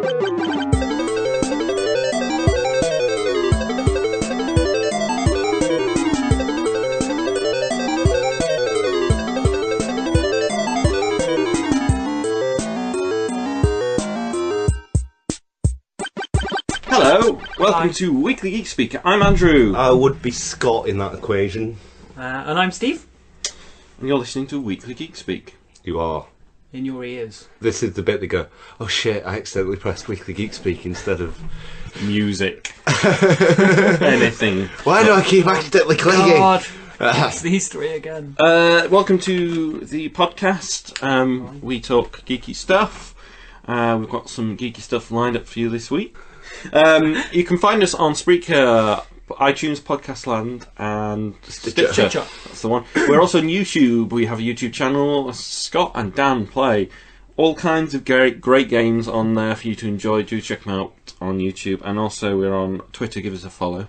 Hello, welcome to Weekly Geek Speak. I'm Andrew. I would be Scott in that equation. And I'm Steve. And you're listening to Weekly Geek Speak. You are. In your ears. This is the bit that go, oh shit, I accidentally pressed Weekly Geek Speak instead of music. Anything. Why do I keep accidentally clicking? God, it's these three again. Welcome to the podcast. We talk geeky stuff. We've got some geeky stuff lined up for you this week. You can find us on Spreaker, iTunes, Podcast Land, and Stitcher. That's the one. We're also on YouTube. We have a YouTube channel. Scott and Dan play all kinds of great games on there for you to enjoy. Do check them out on YouTube. And also we're on Twitter. Give us a follow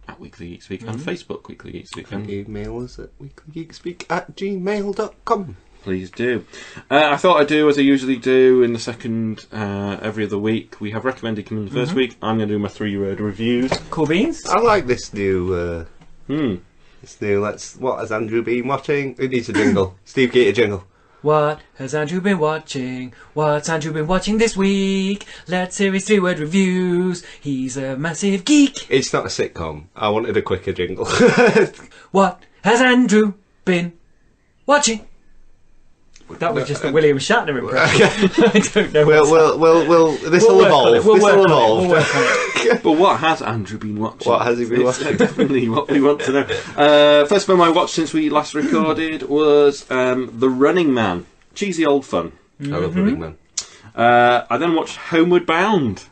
at Weekly Geek Speak and Facebook Weekly Geek Speak. And email us at weeklygeekspeak@gmail.com. Please do. I thought I'd do as I usually do in the second every other week. We have recommended coming the first week. I'm going to do my 3-word reviews. Cool beans. I like this new. This new. What has Andrew been watching? It needs a jingle. Steve, get a jingle. What has Andrew been watching? What's Andrew been watching this week? Let's hear his 3-word reviews. He's a massive geek. It's not a sitcom. I wanted a quicker jingle. What has Andrew been watching? That was just a William Shatner impression. I don't know. This will evolve. We'll work on it. But what has Andrew been watching? What has he been watching? Definitely what we want to know. First film I watched since we last recorded was The Running Man. Cheesy old fun. I love Running Man. I then watched Homeward Bound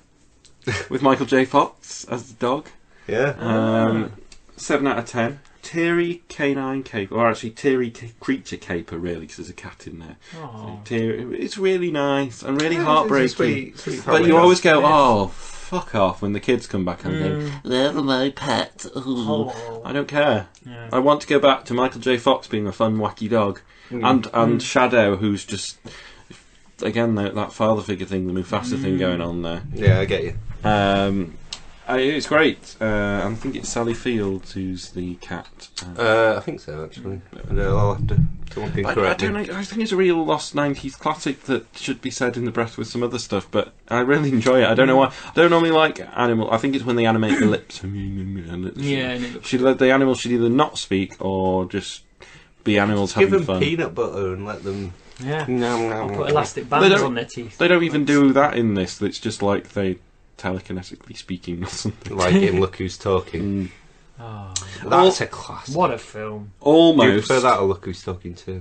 with Michael J. Fox as the dog. Yeah. 7 out of 10. Teary canine caper, or actually teary creature caper, really, because there's a cat in there. So it's really nice and really heartbreaking. Sweet but you always go, oh, fuck off, when the kids come back and go, they're my pet. I don't care. Yeah. I want to go back to Michael J. Fox being a fun, wacky dog, and Shadow, who's just, again, that father figure thing, the Mufasa thing going on there. Yeah, I get you. It's great. I think it's Sally Fields who's the cat. I think so, actually. I'll have to. Someone can correct me. I think it's a real lost 90s classic that should be said in the breath with some other stuff, but I really enjoy it. I don't know why. I don't normally like animal. I think it's when they animate the lips. The animals should either not speak or just be animals having fun. Give them peanut butter and let them. Yeah. I'll put elastic bands on their teeth. They don't even do that in this. It's just like they telekinetically speaking or something. Like in Look Who's Talking. That's a classic. What a film. Almost. Do you prefer that or Look Who's Talking too?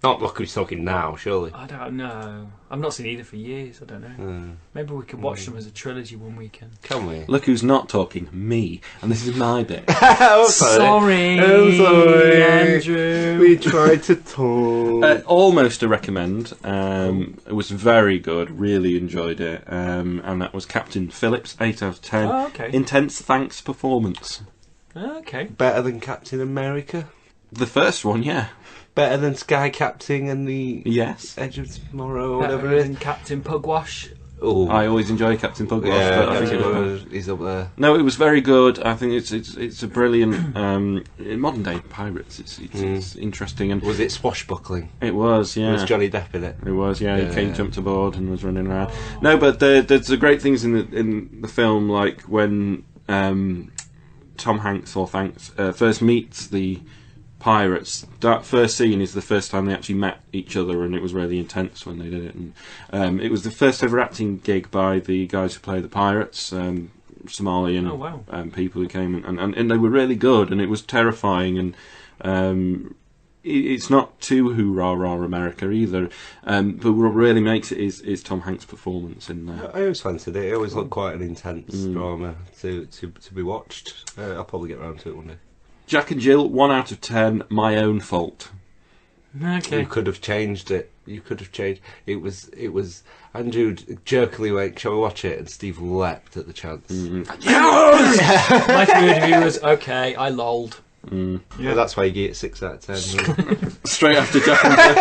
Not Look Who's Talking now, surely. I don't know. I've not seen either for years. I don't know. Maybe we could watch them as a trilogy one weekend. Can we? Look Who's Not Talking, me. And this is my bit. Sorry, Andrew. We tried to talk. Almost a recommend. It was very good. Really enjoyed it. And that was Captain Phillips, 8 out of 10. Oh, okay. Intense thanks performance. Okay. Better than Captain America? The first one, yeah. Better than Sky Captain and the Edge of Tomorrow or Better whatever it is? than Captain Pugwash. Oh, I always enjoy Captain Pugwash. Yeah, but I think he's up there. No, it was very good. I think it's a brilliant modern day pirates. It's interesting. And was it swashbuckling? It was, yeah. Was Johnny Depp in it? It was, yeah. He jumped aboard and was running around. No, but there's the great things in the film, like when Tom Hanks first meets the pirates. That first scene is the first time they actually met each other, and it was really intense when they did it. And it was the first ever acting gig by the guys who play the pirates, Somalian people who came, and they were really good, and it was terrifying. And it's not too hoorah America either, but what really makes it is Tom Hanks' performance in there. I always fancied it. It always looked quite an intense drama to be watched. I'll probably get around to it one day. Jack and Jill, 1 out of 10. My own fault. Okay. You could have changed it. You could have changed. It was. Andrew jerkily went, "Shall we watch it?" And Steve leapt at the chance. Yes! My 3-word review was okay. I lolled. Yeah, that's why you get 6 out of 10. Straight after Jack and Jill.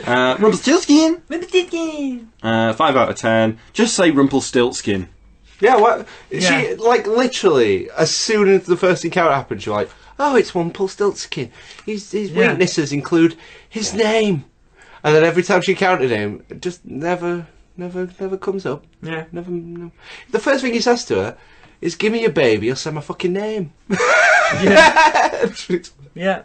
Rumpelstiltskin. Rumpelstiltskin. 5 out of 10. Just say Rumpelstiltskin. Yeah, what? Yeah. She, like, literally, as soon as the first encounter happens, you're like, oh, it's Rumpelstiltskin. His weaknesses include his name. And then every time she encountered him, it just never comes up. Yeah. No. The first thing he says to her is, give me your baby, I'll say my fucking name. Yeah. Yeah.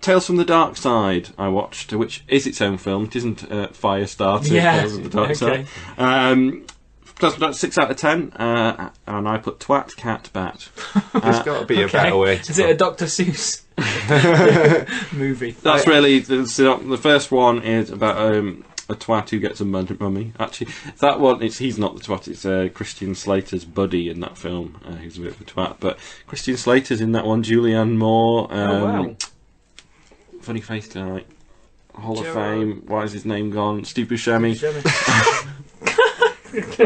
Tales from the Dark Side I watched, which is its own film. It isn't Firestarter. Yeah. Tales from the Dark Okay. Side. 6 out of 10, and I put twat, cat, bat. There's got to be a better way to Is it a Dr. Seuss movie? That's really the first one is about a twat who gets a mummy. Actually, that one he's not the twat. It's Christian Slater's buddy in that film. Who's a bit of a twat, but Christian Slater's in that one. Julianne Moore, wow. funny face guy, Hall of Gerard. Fame. Why is his name gone? Stu Buscemi. Buscemi.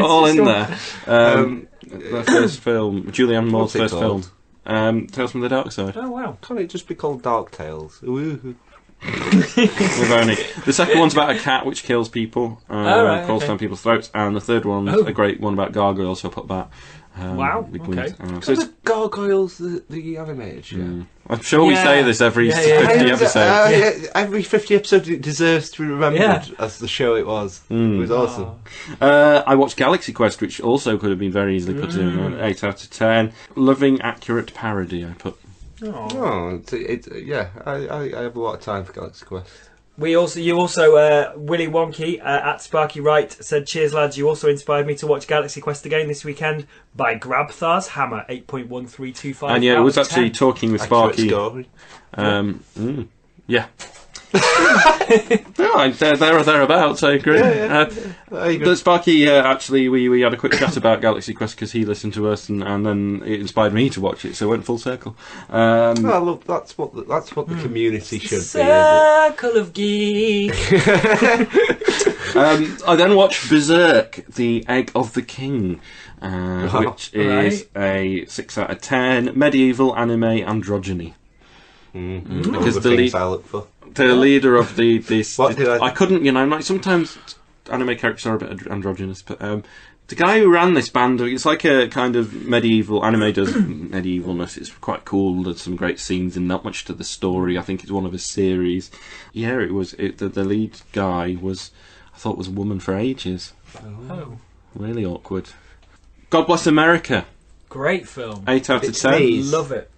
All in there. The first film, Julianne Moore's What's it first called? film. Tales from the Dark Side. Oh wow. Can't it just be called Dark Tales? With only. The second one's about a cat which kills people, right, crawls okay. down people's throats, and the third one's Oh. a great one about gargoyles, so I put that. Wow, big okay. ones. So the Gargoyles, the animated show. I'm sure we Yeah. say this every Yeah, yeah. 50 episodes. Every 50 episodes it deserves to be remembered Yeah. as the show it was. It was awesome. I watched Galaxy Quest, which also could have been very easily put in an 8 out of 10. Loving accurate parody, I put. Oh. Oh, I have a lot of time for Galaxy Quest. Willy Wonky at Sparky Wright said, cheers lads, you also inspired me to watch Galaxy Quest again this weekend by Grabthar's Hammer 8.1325. And yeah, it out was of actually 10. talking with Accurate Sparky. score. Yeah. No, there or thereabouts, I agree. But Sparky, actually, we had a quick chat about Galaxy Quest because he listened to us, and then it inspired me to watch it, so it went full circle. Well, look, that's what the community should be. Circle of Geek. I then watched Berserk, The Egg of the King, which is a 6 out of 10 medieval anime androgyny. Because the things lead, I look for. the leader of this, What did I- I couldn't, like sometimes anime characters are a bit androgynous, but the guy who ran this band, it's like a kind of medieval anime does medievalness. It's quite cool. There's some great scenes and not much to the story. I think it's one of a series. Yeah, the lead guy I thought was a woman for ages. Oh, Really awkward. God Bless America. great film. 8 out of It's 10. me. Love it.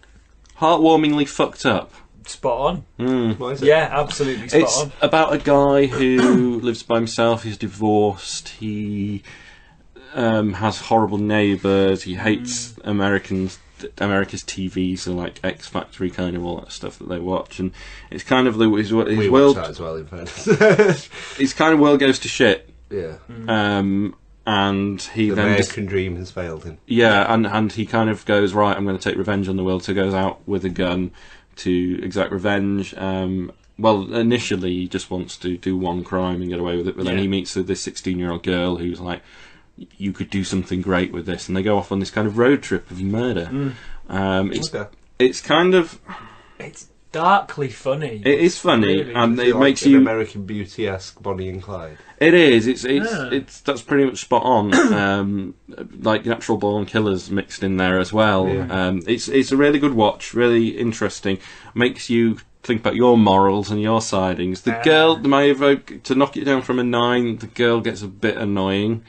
Heartwarmingly fucked up. Spot on. What is it? Yeah, absolutely spot It's on. about a guy who lives by himself. He's divorced. He has horrible neighbours. He hates America's TV, so like X Factor, kind of all that stuff that they watch. And it's kind of his We world. watch that as well, in fairness. His kind of world goes to shit. Yeah. And he The then American dream has failed him. and he kind of goes, right, I'm going to take revenge on the world. So he goes out with a gun to exact revenge. Well, initially he just wants to do one crime and get away with it, but then he meets this 16-year-old girl who's like, you could do something great with this, and they go off on this kind of road trip of murder. It's kind of, It's darkly funny. it is funny, Really? and Is it like makes an you. American Beauty-esque Bonnie and Clyde. It is. It's that's pretty much spot on. Like Natural Born Killers mixed in there as well. Yeah. It's a really good watch. Really interesting. Makes you think about your morals and your sidings. The girl, to knock it down from a 9, the girl gets a bit annoying.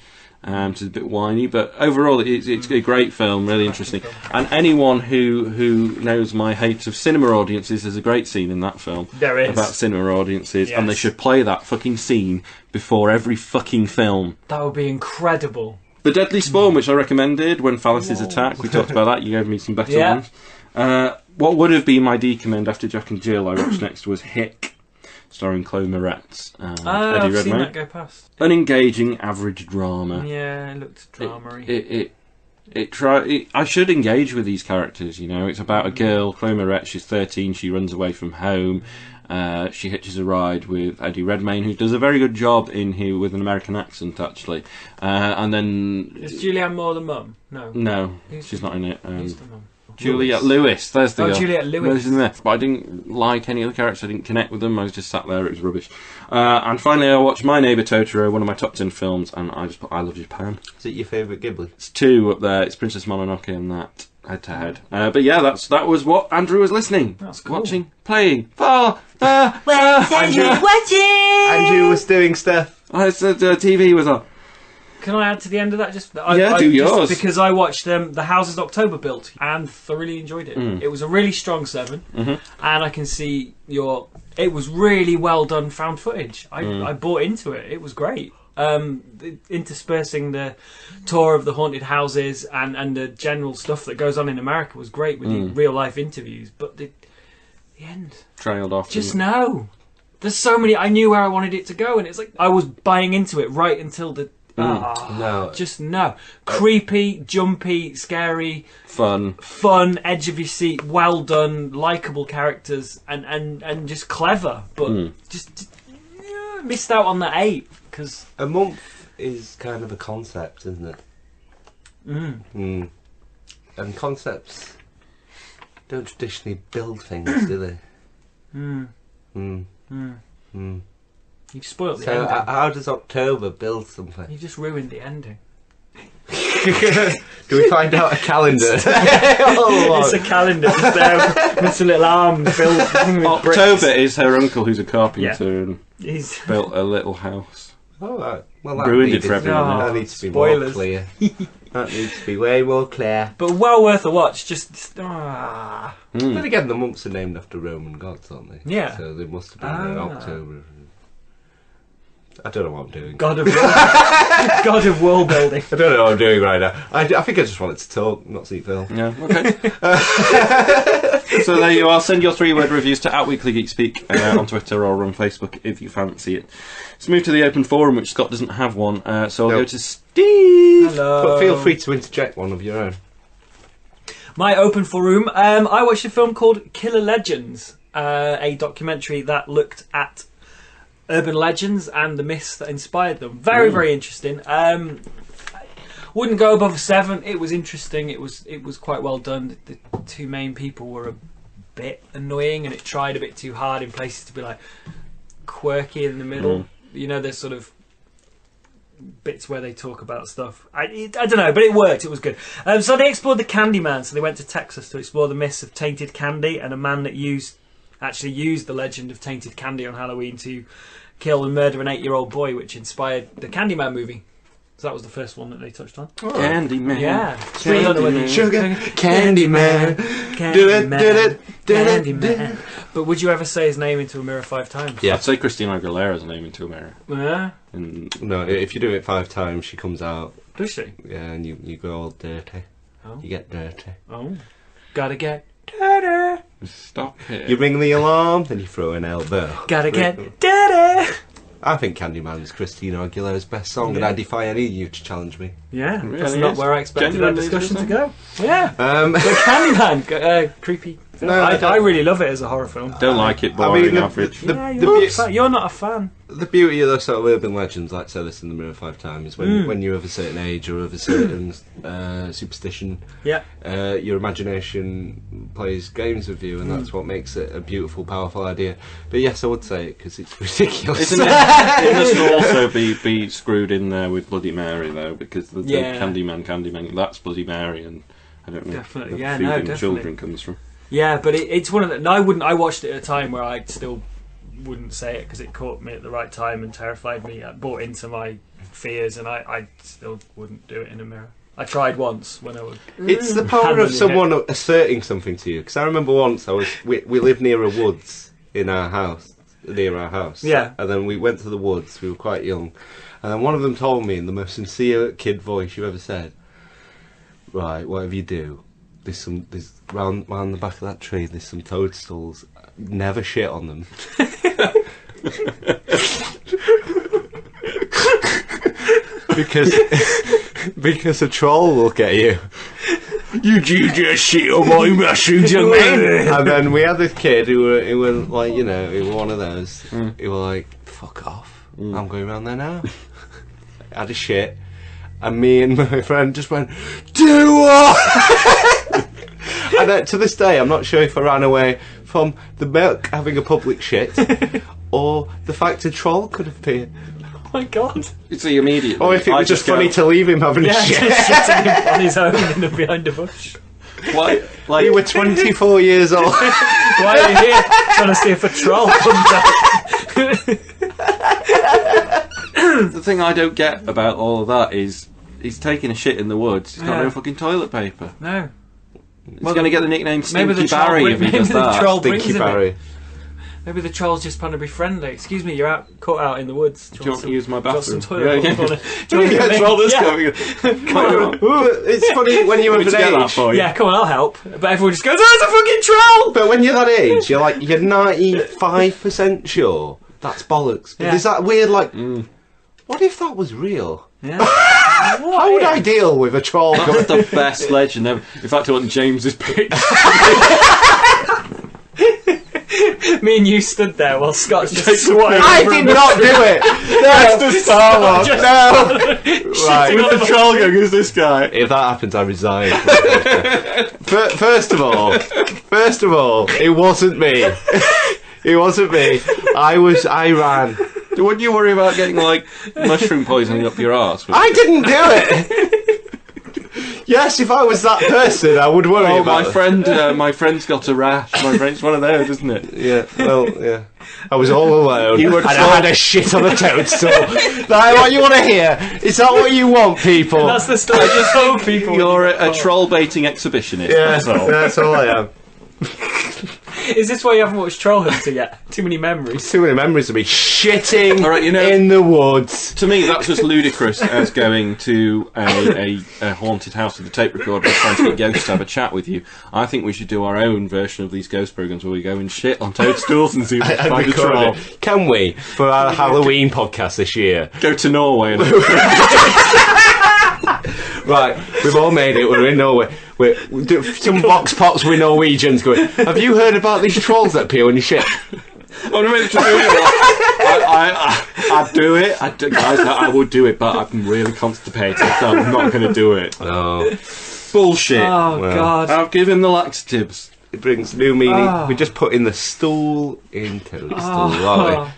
She's a bit whiny, but overall it's a great film, really interesting. And anyone who knows my hate of cinema audiences, there's a great scene in that film There is. about cinema audiences, and they Yes. should play that fucking scene before every fucking film. That would be incredible. The Deadly Spawn, which I recommended when Phalluses attack, we talked about that. You gave me some better Yeah. ones. What would have been my decommend after Jack and Jill I watched next was Hick, starring Chloe Moretz and Eddie I've seen Redmayne. that go past. An engaging average drama. Yeah, it looked drama-y. I should engage with these characters, It's about a girl, Chloe Moretz, she's 13, she runs away from home. She hitches a ride with Eddie Redmayne, who does a very good job in here with an American accent, actually. And then... Is Julianne Moore the mum? No. No, Who's she's not in it. Who's the mum? Juliette Lewis. There's the girl. Juliette Lewis. She's in there. But I didn't like any of the characters. I didn't connect with them. I was just sat there. It was rubbish. And finally, I watched My Neighbor Totoro, one of my top 10 films, and I just put I Love Japan. Is it your favourite Ghibli? It's 2 up there. It's Princess Mononoke and that head to head. But yeah, that was what Andrew was listening, That's cool. watching, playing. For Andrew watching. Andrew was doing stuff. the TV was on. Can I add to the end of that? Do yours. Because I watched The Houses October Built and thoroughly enjoyed it. It was a really strong 7, and I can see it was really well done found footage. I bought into it. It was great. Interspersing the tour of the haunted houses and the general stuff that goes on in America was great with the real life interviews. But the end Trailed off. just no. There's so many. I knew where I wanted it to go, and it's like I was buying into it right until the. No. Just no. Creepy, jumpy, scary, Fun, edge of your seat, well done, likeable characters, and just clever. But just missed out on the 8 because A month is kind of a concept, isn't it? And concepts don't traditionally build things, do they? you've spoiled the So ending. how does October build something? You've just ruined the ending. Do we find out a calendar? It's a calendar. It's there with some little arm filled with bricks. October is her uncle who's a carpenter and He's built a little house. All right. Well, that Ruined it needs- for everyone. That needs to be more Spoilers. clear. That needs to be way more clear. but well worth a watch. Just But again, the months are named after Roman gods, aren't they? Yeah. So they must have been in October. I don't know what I'm doing. God of world building. I don't know what I'm doing right now. I think I just wanted to talk, not see film. Yeah, okay. So there you are. Send your 3-word reviews to @weeklygeekspeak on Twitter or on Facebook if you fancy it. Let's move to the open forum, which Scott doesn't have one. So I'll Nope. go to Steve. Hello. But feel free to interject one of your own. My open forum. I watched a film called Killer Legends, a documentary that looked at urban legends and the myths that inspired them. Very, very interesting. Wouldn't go above a 7. It was interesting. It was quite well done. The 2 main people were a bit annoying, and it tried a bit too hard in places to be like quirky in the middle. You know, there's sort of bits where they talk about stuff. I don't know, but it worked. It was good. So they explored the Candyman. So they went to Texas to explore the myths of tainted candy and a man that actually used the legend of tainted candy on Halloween to kill and murder an 8-year-old boy, which inspired the Candyman movie. So that was the first one that they touched on. Candyman. Yeah. Candyman. Sugar, Candyman. Candyman. But would you ever say his name into a mirror 5 times? Yeah. I'd say Christina Aguilera's name into a mirror. Yeah. And No, if you do it 5 times, she comes out. Does she? Yeah, and you go all dirty. Oh. You get dirty. Oh. Gotta get dirty. stop it. You ring the alarm, then you throw an elbow. Gotta get dirty. I think Candyman's Christina Aguilera's best song, and I defy any of you to challenge me. Yeah, Really that's not is. where I expected that Genuinely discussion to is, go. Yeah. Um, So Candyman, creepy film. No, I really love it as a horror film. Don't like it, boring, the- average. the- Yeah, the you're, beau- you're not a fan. The beauty of those sort of urban legends, like say this in the mirror 5 times, when you're of a certain age or of a certain superstition, Yeah. your imagination plays games with you, and that's what makes it a beautiful, powerful idea. But yes, I would say it because it's ridiculous. Isn't it? It must also be screwed in there with Bloody Mary though, because the Yeah. Candyman, that's Bloody Mary, and I don't know Definitely, where yeah, feeding no, definitely. children comes from. Yeah, but it's one of the. No, I watched it at a time where I still wouldn't say it because it caught me at the right time and terrified me. It bought into my fears, and I still wouldn't do it in a mirror. I tried once when I was. It's the power Hand on of your someone asserting something to you. Because I remember once we live near a woods in our house, near our house. Yeah. And then we went to the woods. We were quite young, and then one of them told me in the most sincere kid voice you've ever said, "Right, whatever you do, there's round the back of that tree. There's some toadstools. Never shit on them." because a troll will get you. You just shit on my mushrooms, young man. And then we had this kid who were like, you know, who were one of those. Who were like, fuck off. I'm going around there now. Had a shit. And me and my friend just went, do what? And to this day, I'm not sure if I ran away from the milk having a public shit or the fact a troll could appear. Oh my god. See, immediately. Or if it was just funny to leave him having a shit. Just sitting on his own behind a bush. Why? Like, You were 24 years old. Why are you here? Trying to see if a troll comes out. the thing I don't get about all of that is he's taking a shit in the woods. He's got no fucking toilet paper. No. He's going to get the nickname maybe Stinky the troll Barry if he does that. troll Stinky brings him Barry. in. Maybe the troll's just trying to be friendly. Excuse me, you're caught out in the woods. Do you want to use my got bathroom? some toilet paper? Do you want to get troll this coming? It's funny when you're of an get that age. for you? Yeah, come on, I'll help. But everyone just goes, oh, it's a fucking troll! But when you're that age, you're 95% sure that's bollocks. Yeah. There's that weird what if that was real? Yeah. How would I deal with a troll? That's the best legend ever. In fact, I want James's pitch. Me and you stood there while Scott's just swatting. I did not do it! That's the Star Wars. No! Right. With the troll going, who's this guy? If that happens, I resign. First of all, it wasn't me. It wasn't me. I ran. Wouldn't you worry about getting, mushroom poisoning up your arse? I didn't do it! Yes, if I was that person, I would worry about my friend's got a rash. My friend's one of those, isn't it? Yeah, well, yeah. I was all alone, You were and I had a shit on a toadstool. That's what you want to hear? Is that what you want, people? That's the story. I just told people. You're a troll baiting exhibitionist. Yeah, That's all. that's all I am. Is this why you haven't watched Troll Hunter yet? Too many memories. Too many memories of me shitting All right, in the woods. To me, that's just ludicrous as going to a haunted house with a tape recorder and trying to get ghosts to have a chat with you. I think we should do our own version of these ghost programs where we go and shit on toadstools and see if we can find a troll. Can we, for our Halloween podcast this year? Go to Norway and Right, we've all made it. We're in Norway. We do some vox pops with Norwegians going, have you heard about these trolls that appear when you shit? I'd do it. Guys, I would do it, but I'm really constipated, so I'm not going to do it. Oh. Bullshit. Oh, God. I'll give him the laxatives. It brings new meaning. We just put in the stool into the stool, aren't we?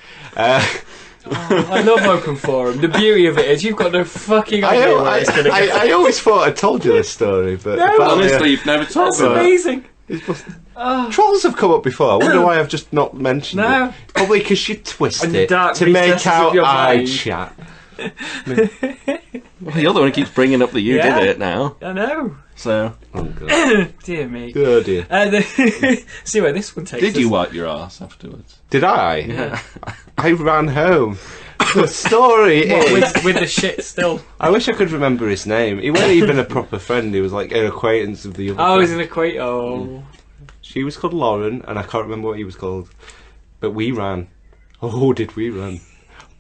I love Open Forum. The beauty of it is you've got no fucking idea where it's going to go. I always thought I told you this story, but No, Honestly, you've never told That's me that. amazing. trolls have come up before. I wonder why I've just not mentioned No. it. Probably because you twist On the it dark to make recesses out of your eye mind. chat. Well, you're the one who keeps bringing up that you Yeah. did it now. I know. So, Oh, God. Dear me. Oh, dear. See where this one takes did us. you wipe your ass afterwards? Did I? Yeah. I ran home. The story What, is... with the shit still. I wish I could remember his name. He wasn't even a proper friend. He was like an acquaintance of the other Oh, he's friend. an equator. Oh. She was called Lauren, and I can't remember what he was called. But we ran. Oh, did we run?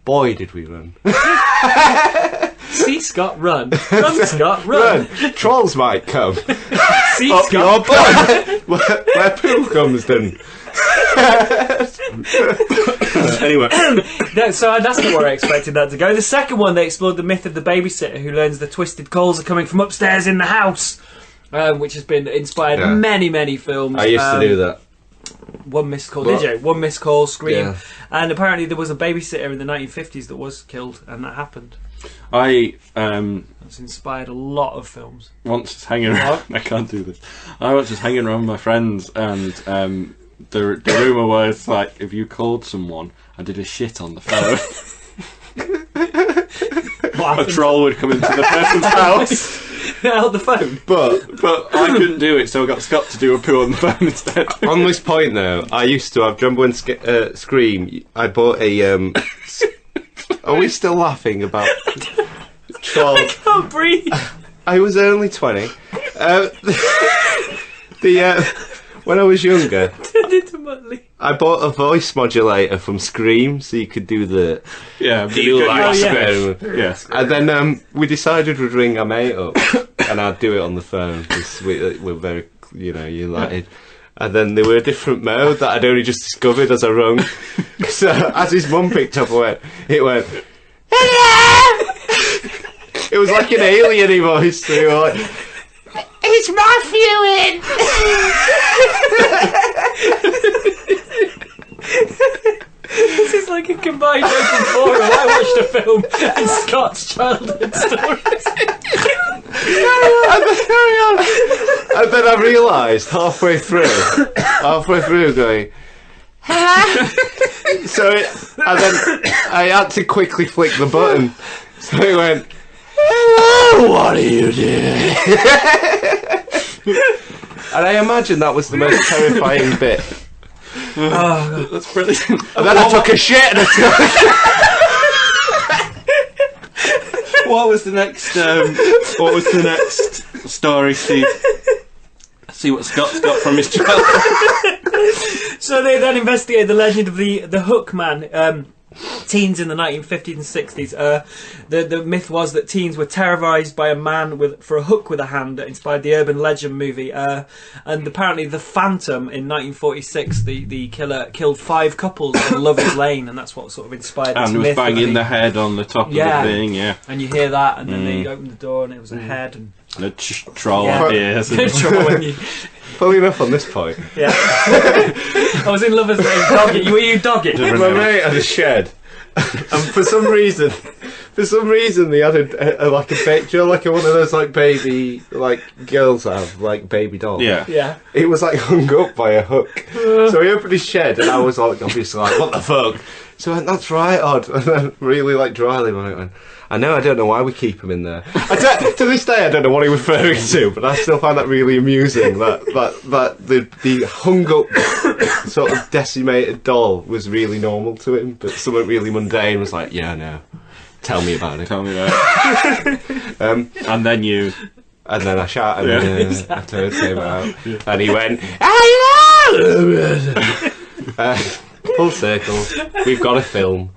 Boy, did we run. See, Scott, run. Run, Scott, run. Trolls might come. See, Up your Scott. butt. where poo comes then. Anyway. No, so that's not where I expected that to go. The second one, they explored the myth of the babysitter who learns the twisted calls are coming from upstairs in the house, which has been inspired many, many films. I used to do that. One missed call, What? did you? One missed call, Scream. Yeah. And apparently there was a babysitter in the 1950s that was killed, and that happened. That's inspired a lot of films. Once just hanging around. I can't do this. I was just hanging around with my friends, and the rumour was like, if you called someone, I did a shit on the phone. What A happened? troll would come into the person's house. Out the phone. But I couldn't do it, so I got Scott to do a poo on the phone instead. on this point, though, I used to have. Do you remember when Scream? I bought a. Are we still laughing about trolls? I can't breathe. I was only 20. When I was younger, Turned into Muttley. I bought a voice modulator from Scream, so you could do the. Yeah, Do you like Oh, yeah. Scream? Yes. And then we decided we'd ring our mate up, and I'd do it on the phone because we're very, united. And then there were a different mode that I'd only just discovered as I rung. So as his mum picked up, it went. Hello! It was like an alien voice. So we were like, it's my viewing. This is like a combined open forum. I watched a film and Scott's childhood stories. And then I realised halfway through going, so and then I had to quickly flick the button. So it went, hello, what are you doing? And I imagine that was the most terrifying bit. Oh, That's brilliant. And then I took a shit and I What was the next? What was the next story, Steve? See what Scott's got from his childhood. so they then investigated the legend of the Hook Man. Teens in the 1950s and 60s. The myth was that teens were terrorised by a man for a hook with a hand that inspired the urban legend movie. And apparently the Phantom in 1946, the killer killed 5 couples in Lover's Lane, and that's what sort of inspired this And was myth. banging the head on the top of the thing, And you hear that, and then they open the door and it was a head. And a troll ears. trouble when you... Fully enough on this point. Yeah. I was in Lover's Lane dogging. Were you dogging? My mate had a shed, and for some reason they had a like a picture, like one of those like baby like girls have like baby dolls. Yeah. It was like hung up by a hook. So he opened his shed, and I was like obviously like, what the fuck? So I went, that's right, Odd. And then really like dryly went, I don't know why we keep him in there. To this day, I don't know what he was referring to, but I still find that really amusing. That the hung up sort of decimated doll was really normal to him, but something really mundane was like, yeah, no, tell me about it. Tell me about it. And then you. And then I shouted, and a turd came out, and he went, full circle. We've got a film.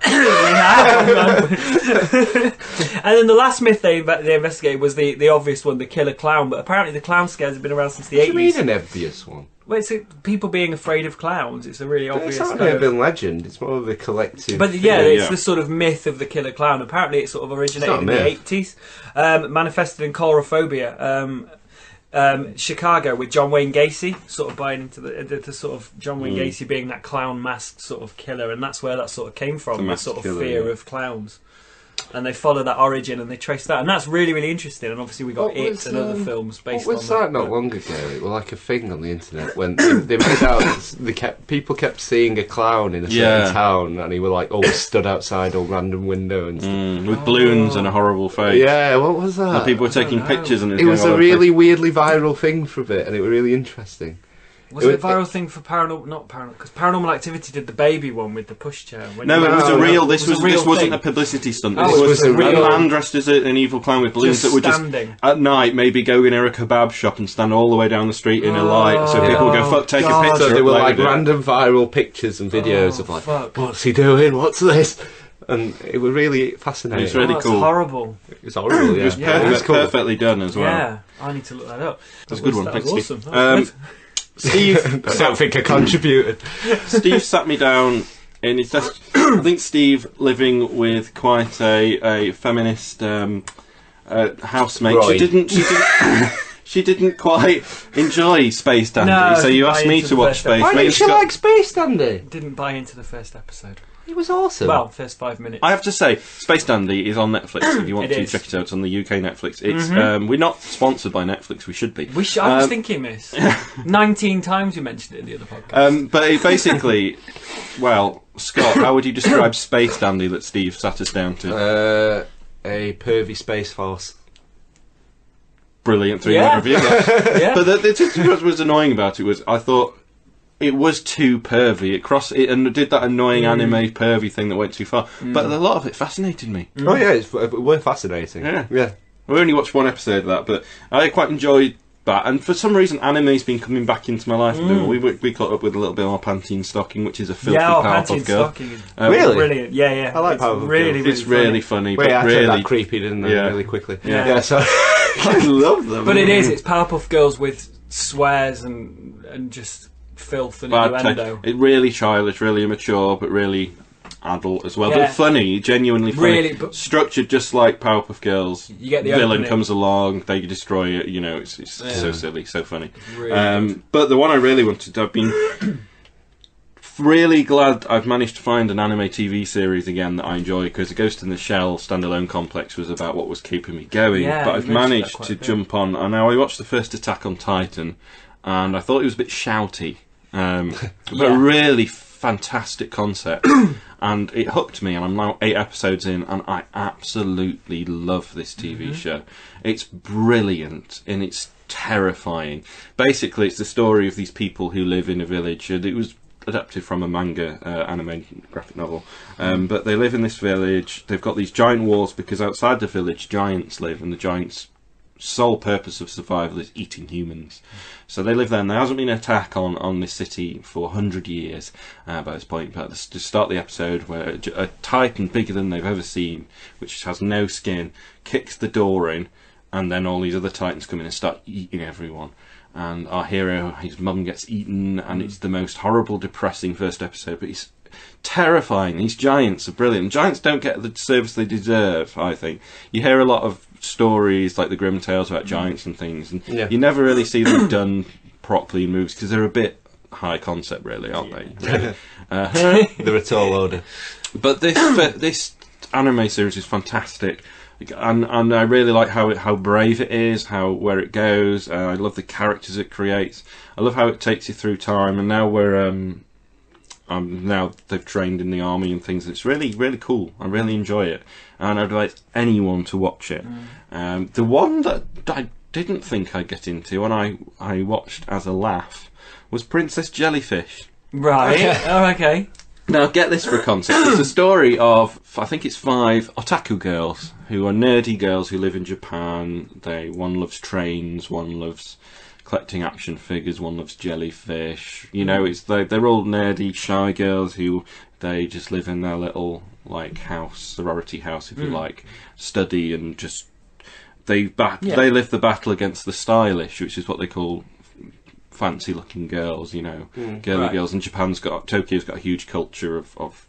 And then the last myth they investigated was the obvious one, the killer clown. But apparently the clown scares have been around since the 80s. What do you mean an obvious one? Well, it's people being afraid of clowns. It's a really obvious. It's not kind an of... urban legend. It's more of a collective. But it's the sort of myth of the killer clown. Apparently, it sort of originated in the 80s, manifested in coulrophobia. Chicago with John Wayne Gacy, sort of buying into the sort of John Wayne Gacy being that clown masked sort of killer, and that's where that sort of came from, the sort of fear of clowns. And they follow that origin and they trace that, and that's really, really interesting. And obviously we got It and other films based on that. What was that not long ago? It was like a thing on the internet when they made out. People kept seeing a clown in a certain town, and he were like always stood outside a random window and stuff. With balloons and a horrible face. Yeah, what was that? And people were taking pictures, and it was a really weirdly viral thing for a bit, and it was really interesting. Was it a viral thing for not paranormal? Because Paranormal Activity did the baby one with the pushchair. No, it was a real. This wasn't a publicity stunt. This was a man dressed as an evil clown with balloons that would just at night maybe go in a kebab shop and stand all the way down the street in a light, so people would go fuck, take a picture. So they were like random viral pictures and videos of like, what's he doing? What's this? And it was really fascinating. It was really cool. Horrible. It was horrible. Yeah. It was perfectly done as well. Yeah, I need to look that up. That's a good one. That was awesome. Steve, I don't think I contributed. Steve sat me down in his desk. I think Steve, living with quite a feminist housemate, Right. she didn't quite enjoy Space Dandy, No, so you asked me to watch Space. Why didn't you like Space Dandy? Didn't buy into the first episode. It was awesome. Well, first 5 minutes. I have to say, Space Dandy is on Netflix if you want to check it out. It's on the UK Netflix. It's we're not sponsored by Netflix. We should be. I was thinking this. 19 times you mentioned it in the other podcast. But it basically, well, Scott, how would you describe Space Dandy that Steve sat us down to? A pervy space force. Brilliant 3-minute review. Yeah. But the thing that was annoying about it was I thought it was too pervy. It crossed it and did that annoying anime pervy thing that went too far. But a lot of it fascinated me. Oh yeah, it were fascinating. Yeah. We only watched one episode of that, but I quite enjoyed that. And for some reason, anime's been coming back into my life. We caught up with a little bit more Pantene Stocking, which is a filthy Powerpuff Girl. Stocking is really brilliant. Yeah. I like Powerpuff really, Girl. It's really funny. Wait, but I really turned that creepy, didn't I? Really quickly. Yeah. So I love them. But it's Powerpuff Girls with swears and just filth and innuendo. It's really childish, really immature, but really adult as well, Yeah. but funny, genuinely funny. Really, but- structured just like Powerpuff Girls. You get the villain opening. comes along, they destroy it. You know, it's so silly, so funny. Really But the one I really wanted, I've been really glad I've managed to find an anime TV series again that I enjoy, because the Ghost in the Shell standalone complex was about what was keeping me going. Yeah, but you I've mentioned that managed quite to a bit. jump on, and now I watched the first Attack on Titan, and I thought it was a bit shouty, but Yeah. really fantastic concept, and it hooked me. And I'm now 8 episodes in, and I absolutely love this TV show. It's brilliant, and it's terrifying. Basically, it's the story of these people who live in a village, and it was adapted from a manga, anime graphic novel. But they live in this village. They've got these giant walls because outside the village, giants live, and the giants' sole purpose of survival is eating humans. So they live there, and there hasn't been an attack on this city for 100 years by this point. But to start the episode, where a titan bigger than they've ever seen, which has no skin, kicks the door in, and then all these other titans come in and start eating everyone. And our hero, his mum gets eaten, and it's the most horrible, depressing first episode, but it's terrifying. These giants are brilliant. Giants don't get the service they deserve, I think. You hear a lot of stories like the grim tales about giants and things, and you never really see them done properly in movies, because they're a bit high concept, really, aren't they? Really. They're a tall order. But this anime series is fantastic. And I really like how brave it is, where it goes. I love the characters it creates. I love how it takes you through time. And now now they've trained in the army and things. It's really, really cool. I really enjoy it, and I'd like anyone to watch it. The one that I didn't think I'd get into, and I watched as a laugh, was Princess Jellyfish. Right. Oh, okay. Now, get this for a concept. It's a story of, I think it's 5 otaku girls who are nerdy girls who live in Japan. One loves trains, one loves collecting action figures, one loves jellyfish. You know, they're all nerdy, shy girls who they just live in their little house, sorority house, if you like, study and just they live the battle against the stylish, which is what they call fancy looking girls, you know, girly girls. And Tokyo's got a huge culture of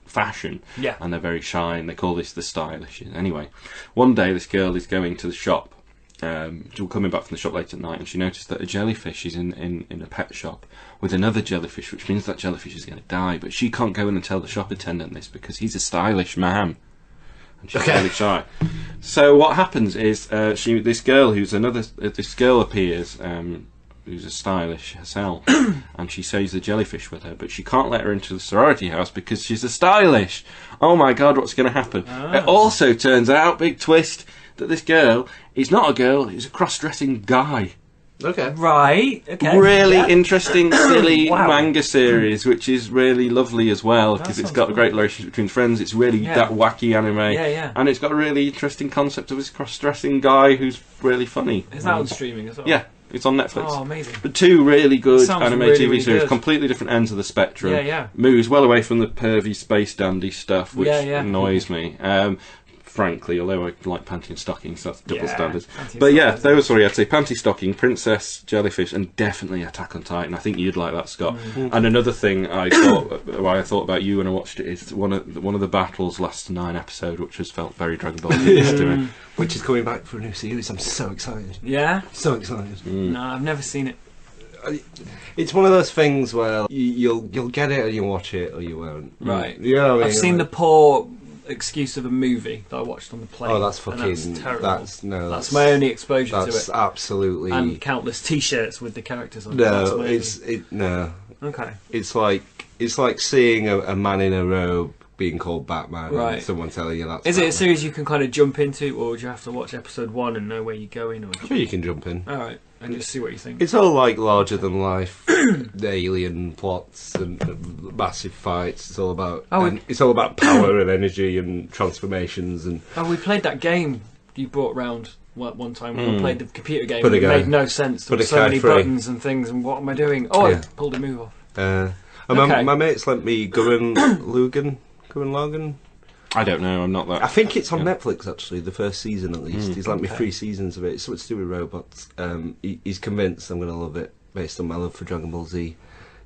fashion, and they're very shy, and they call this the stylish. Anyway, one day this girl is going to the shop, coming back from the shop late at night, and she noticed that a jellyfish is in a pet shop with another jellyfish, which means that jellyfish is going to die, but she can't go in and tell the shop attendant this because he's a stylish man. And she's really shy. So what happens is this girl appears, who's a stylish herself, and she saves the jellyfish with her, but she can't let her into the sorority house because she's a stylish. Oh my god, what's going to happen? It also turns out, big twist, that this girl is not a girl, he's a cross-dressing guy. Okay. Right. Okay. Really interesting, silly Wow. manga series, which is really lovely as well, because it's got a great relationship between friends. It's really that wacky anime, and it's got a really interesting concept of this cross-dressing guy who's really funny. Is that on streaming as well? Yeah, it's on Netflix. Oh, amazing. But 2 really good Sounds anime really, TV really series, good. completely different ends of the spectrum. Yeah. Moves well away from the pervy space dandy stuff, which Yeah. annoys me. Frankly, although I like panty and stockings, that's double standard. Panty and But yeah, stockings. I'd say Panty Stocking, Princess Jellyfish, and definitely Attack on Titan. I think you'd like that, Scott. And another thing I thought about you when I watched it is one of the battles lasts 9 episodes, which has felt very Dragon Ball Z to me. Which is coming back for a new series. I'm so excited. Yeah? So excited. No, I've never seen it. It's one of those things where you'll get it and you'll watch it or you won't. Right. You know what I mean? I've seen the poor excuse of a movie that I watched on the plane. Oh, that's and fucking. That's terrible. That's my only exposure to That's it. absolutely. And countless T-shirts with the characters on. No, That's my no. Okay. It's like seeing a man in a robe being called Batman. Right. And someone telling you that's. Is it a Batman. series you can kind of jump into, or do you have to watch episode 1 and know where you're going? Or Sure, you can jump in. all right, and just see what you think. It's all like larger than life, alien plots and massive fights. It's all about. It's all about power and energy and transformations and. Oh, we played that game you brought round one time. We played the computer game. Put a It guy- made no sense. There put were a so guy many free. buttons and things, and what am I doing? Oh, Yeah. I pulled a move off. And Okay. my mates lent me Gurren Lagann. I don't know, I'm not that... I think it's on Netflix actually, the first season at least. He's lent me 3 seasons of it. It's something to do with robots. He's convinced I'm going to love it based on my love for Dragon Ball Z.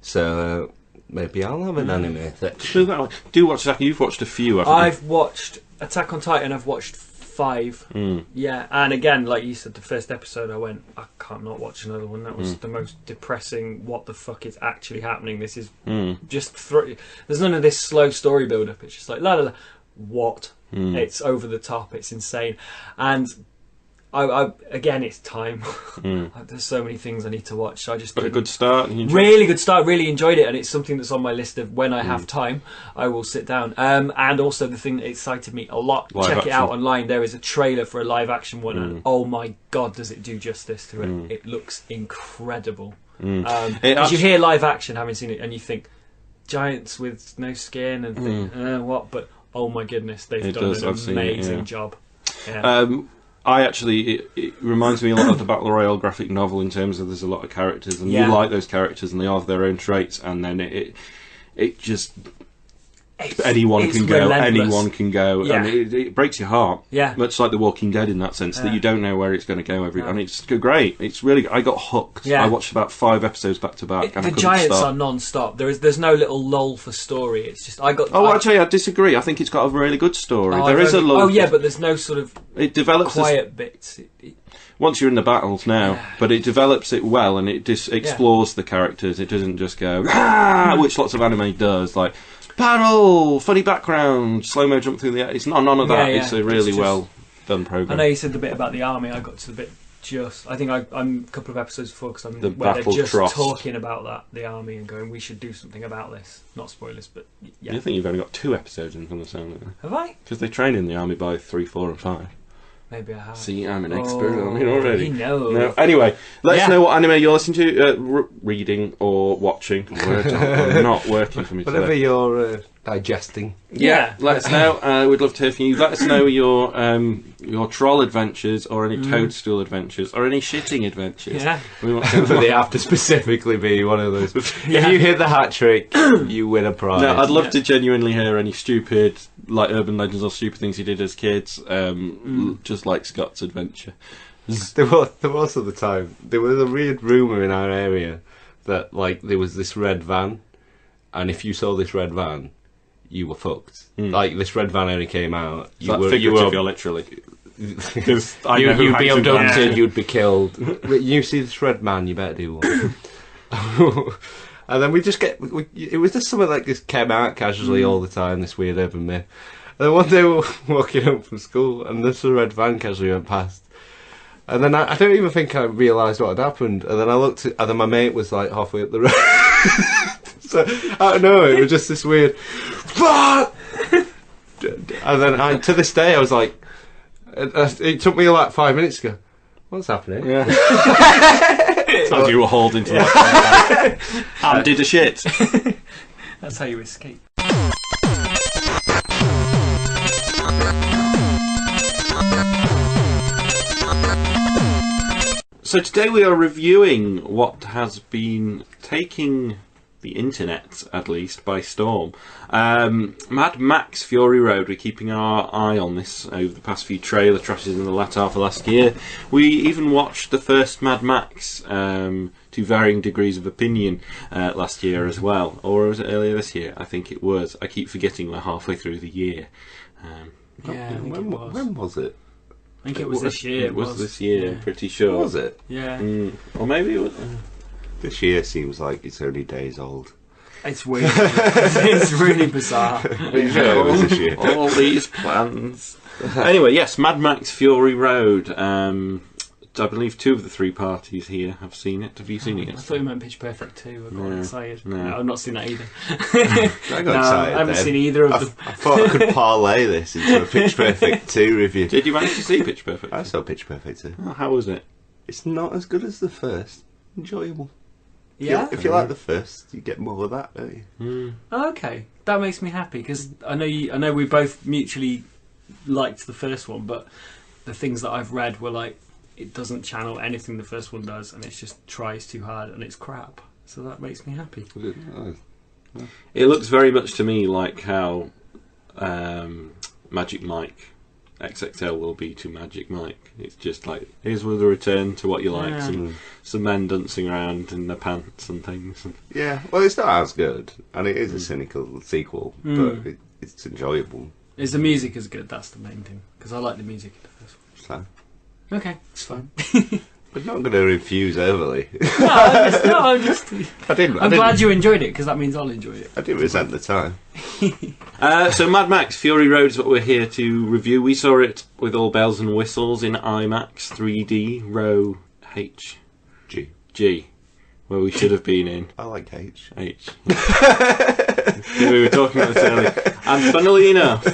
So maybe I'll have an anime section. Do watch Attack. You've watched a few, haven't you? I've watched Attack on Titan. I've watched 5. Yeah, and again, like you said, the first episode, I went, I can't not watch another one. That was the most depressing. What the fuck is actually happening? This is just there's none of this slow story build up. It's just like la la la. What? It's over the top. It's insane, and I again, it's time. There's so many things I need to watch. So I just got a good start. Really good start. Really enjoyed it, and it's something that's on my list of when I have time, I will sit down. And also the thing that excited me a lot. Check it out online. There is a trailer for a live action one, and oh my god, does it do justice to it? It looks incredible. Because you hear live action, having seen it, and you think giants with no skin and think, what? But oh my goodness, they've done an amazing job. Yeah. It reminds me a lot of the Battle Royale graphic novel in terms of there's a lot of characters and you like those characters and they all have their own traits, and then it just anyone can go, and it breaks your heart. Yeah, much like The Walking Dead in that sense that you don't know where it's going to go and it's great. It's really, I got hooked. Yeah. I watched about 5 episodes back to back. The giants are non-stop. There's no little lull for story. It's just actually, I disagree. I think it's got a really good story. There is a lull. Oh yeah, but there's no sort of quiet bits. Once you're in the battles now, but it develops it well and it explores the characters. It doesn't just go which lots of anime does, like battle, funny background, slow mo jump through the air. It's none of that. It's a really well done program. I know you said the bit about the army. I got to the bit I think I'm a couple of episodes before because I'm where they're just talking about the army and going, we should do something about this. Not spoilers, but yeah. I think you've only got 2 episodes in from the sound of it. Have I? Because they train in the army by 3, 4, and 5. Maybe I have. See, I'm an expert on it already. He knows. No. Anyway, let us know what anime you're listening to, reading or watching. I'm not working for me today. Whatever you're digesting. Yeah, let us know. We'd love to hear from you. Let us know your troll adventures or any toadstool adventures or any shitting adventures. Yeah. But they have to specifically be one of those. If you hit the hat trick, you win a prize. No, I'd love to genuinely hear any stupid, like urban legends or stupid things you did as kids, just like Scott's adventure. There was at the time, there was a weird rumour in our area that like there was this red van, and if you saw this red van, you were fucked. Like this red van only came out. You were literally. Because you'd be abducted, you'd be killed. You see this red man, you better do one. And then it was just something like this came out casually all the time, this weird urban myth. And then one day we were walking home from school, and this red van casually went past. And then I don't even think I realised what had happened. And then I looked and then my mate was like halfway up the road. So I don't know, it was just this weird fuck. And then to this day I was like, it took me like 5 minutes to go, what's happening? Yeah. Told you were hauled into that and did a shit. That's how you escape. So today we are reviewing what has been taking the internet, at least, by storm. Mad Max Fury Road. We're keeping our eye on this over the past few trailer trashes in the latter half of last year. We even watched the first Mad Max to varying degrees of opinion last year as well. Or was it earlier this year? I think it was. I keep forgetting we're halfway through the year. When was it? I think it was this year. It was this year, I'm pretty sure. Was it? Yeah. Or maybe it was... This year seems like it's only days old. It's weird. It's really bizarre. Yeah, it was this year. All these plans. Anyway, yes, Mad Max Fury Road. I believe 2 of the 3 parties here have seen it. Have you seen it yet? I thought you meant Pitch Perfect 2. I got excited. No, I've not seen that either. I got excited. I haven't seen either of them. I thought I could parlay this into a Pitch Perfect 2 review. Did you manage to see Pitch Perfect 2? I saw Pitch Perfect 2. Oh, how was it? It's not as good as the first. Enjoyable. Yeah. If you like the first, you get more of that, don't you? Okay, that makes me happy because I know we both mutually liked the first one, but the things that I've read were like it doesn't channel anything the first one does, and it just tries too hard and it's crap. So that makes me happy. It looks very much to me like how Magic Mike XXL will be to Magic Mike. It's just like, here's the return to what you like. Some men dancing around in their pants and things. Yeah, well, it's not as good, and it is a cynical sequel, but it's enjoyable. Is the music as good? That's the main thing, because I like the music in the first one. So, Okay, it's fine. we're not going to refuse overly. I'm just. I'm glad you enjoyed it, because that means I'll enjoy it. I didn't resent the time. So Mad Max Fury Road is what we're here to review. We saw it with all bells and whistles in IMAX 3D row G, where we should have been in I like H. We were talking about this earlier, and funnily enough,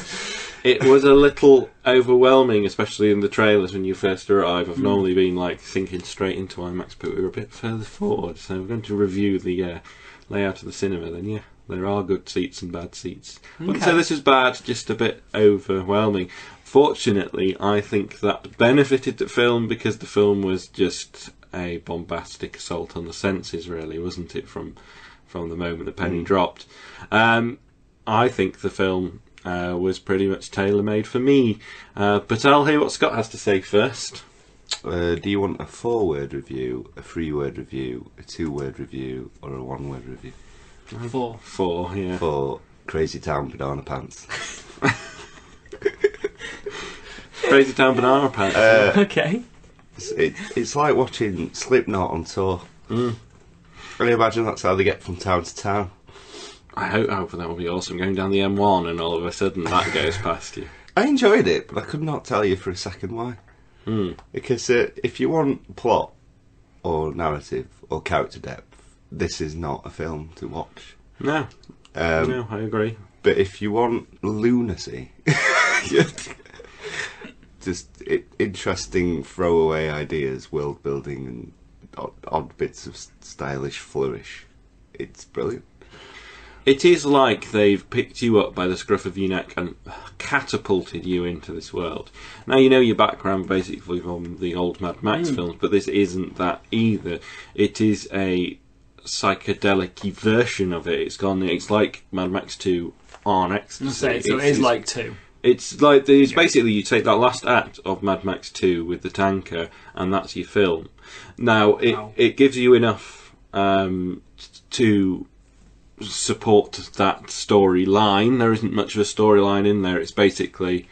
it was a little overwhelming, especially in the trailers when you first arrive. I've normally been like thinking straight into IMAX, but we were a bit further forward, so we're going to review the layout of the cinema. Then, yeah, there are good seats and bad seats. Wouldn't say this is bad, just a bit overwhelming. Fortunately, I think that benefited the film, because the film was just a bombastic assault on the senses, really, wasn't it, from the moment the penny dropped. I think the film was pretty much tailor-made for me, but I'll hear what Scott has to say first. Do you want a 4-word review, a 3-word review, a 2-word review, or a 1-word review? 4, yeah. 4 Crazy Town Banana Pants. Crazy Town Banana Pants. Okay. It's like watching Slipknot on tour. Can you imagine that's how they get from town to town? I hope that will be awesome, going down the M1 and all of a sudden that goes past you. I enjoyed it, but I could not tell you for a second why. Because if you want plot or narrative or character depth, this is not a film to watch. No, I agree. But if you want lunacy, just interesting throwaway ideas, world building, and odd bits of stylish flourish, it's brilliant. It is like they've picked you up by the scruff of your neck and catapulted you into this world. Now, you know your background basically from the old Mad Max films, but this isn't that either. It is a psychedelic version of it. It's like Mad Max 2 on ecstasy. So it is like 2. It's like basically you take that last act of Mad Max 2 with the tanker, and that's your film. Now it gives you enough to support that storyline. There isn't much of a storyline in there. It's basically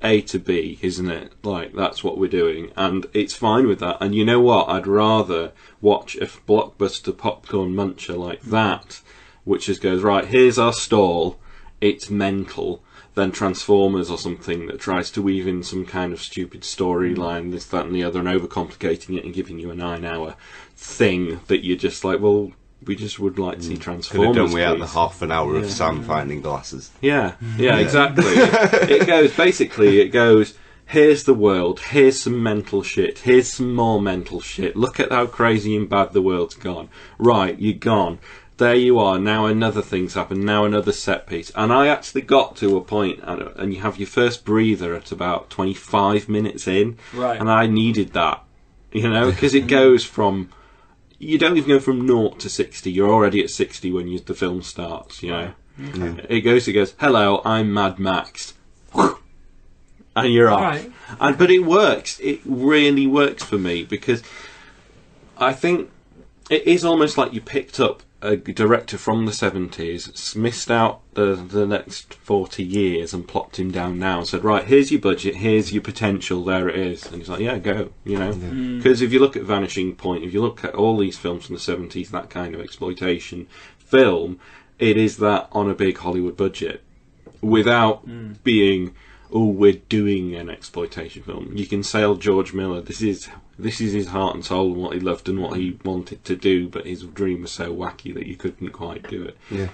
A to B, isn't it? Like, that's what we're doing, and it's fine with that. And you know what? I'd rather watch a blockbuster popcorn muncher like that, which just goes, right, here's our stall, it's mental, than Transformers or something that tries to weave in some kind of stupid storyline, this, that and the other, and overcomplicating it and giving you a 9-hour thing that you're just like, well, we just would like to see Transformers. Could have done without the half an hour of Sam finding glasses. Yeah, exactly. It goes, here's the world, here's some mental shit, here's some more mental shit, look at how crazy and bad the world's gone. Right, you're gone. There you are, now another thing's happened, now another set piece. And I actually got to a point, and you have your first breather at about 25 minutes in, right? And I needed that, because it goes from... You don't even go from 0 to 60. You're already at 60 when the film starts. Okay. It goes. Hello, I'm Mad Max, and you're off. Right. But it works. It really works for me, because I think it is almost like you picked up a director from the 70s, missed out the next 40 years, and plopped him down now and said, right, here's your budget, here's your potential, there it is. And he's like, yeah, go, Because if you look at Vanishing Point, if you look at all these films from the 70s, that kind of exploitation film, it is that on a big Hollywood budget, without being, oh, we're doing an exploitation film. You can say, George Miller, this is his heart and soul and what he loved and what he wanted to do, but his dream was so wacky that you couldn't quite do it. Yeah.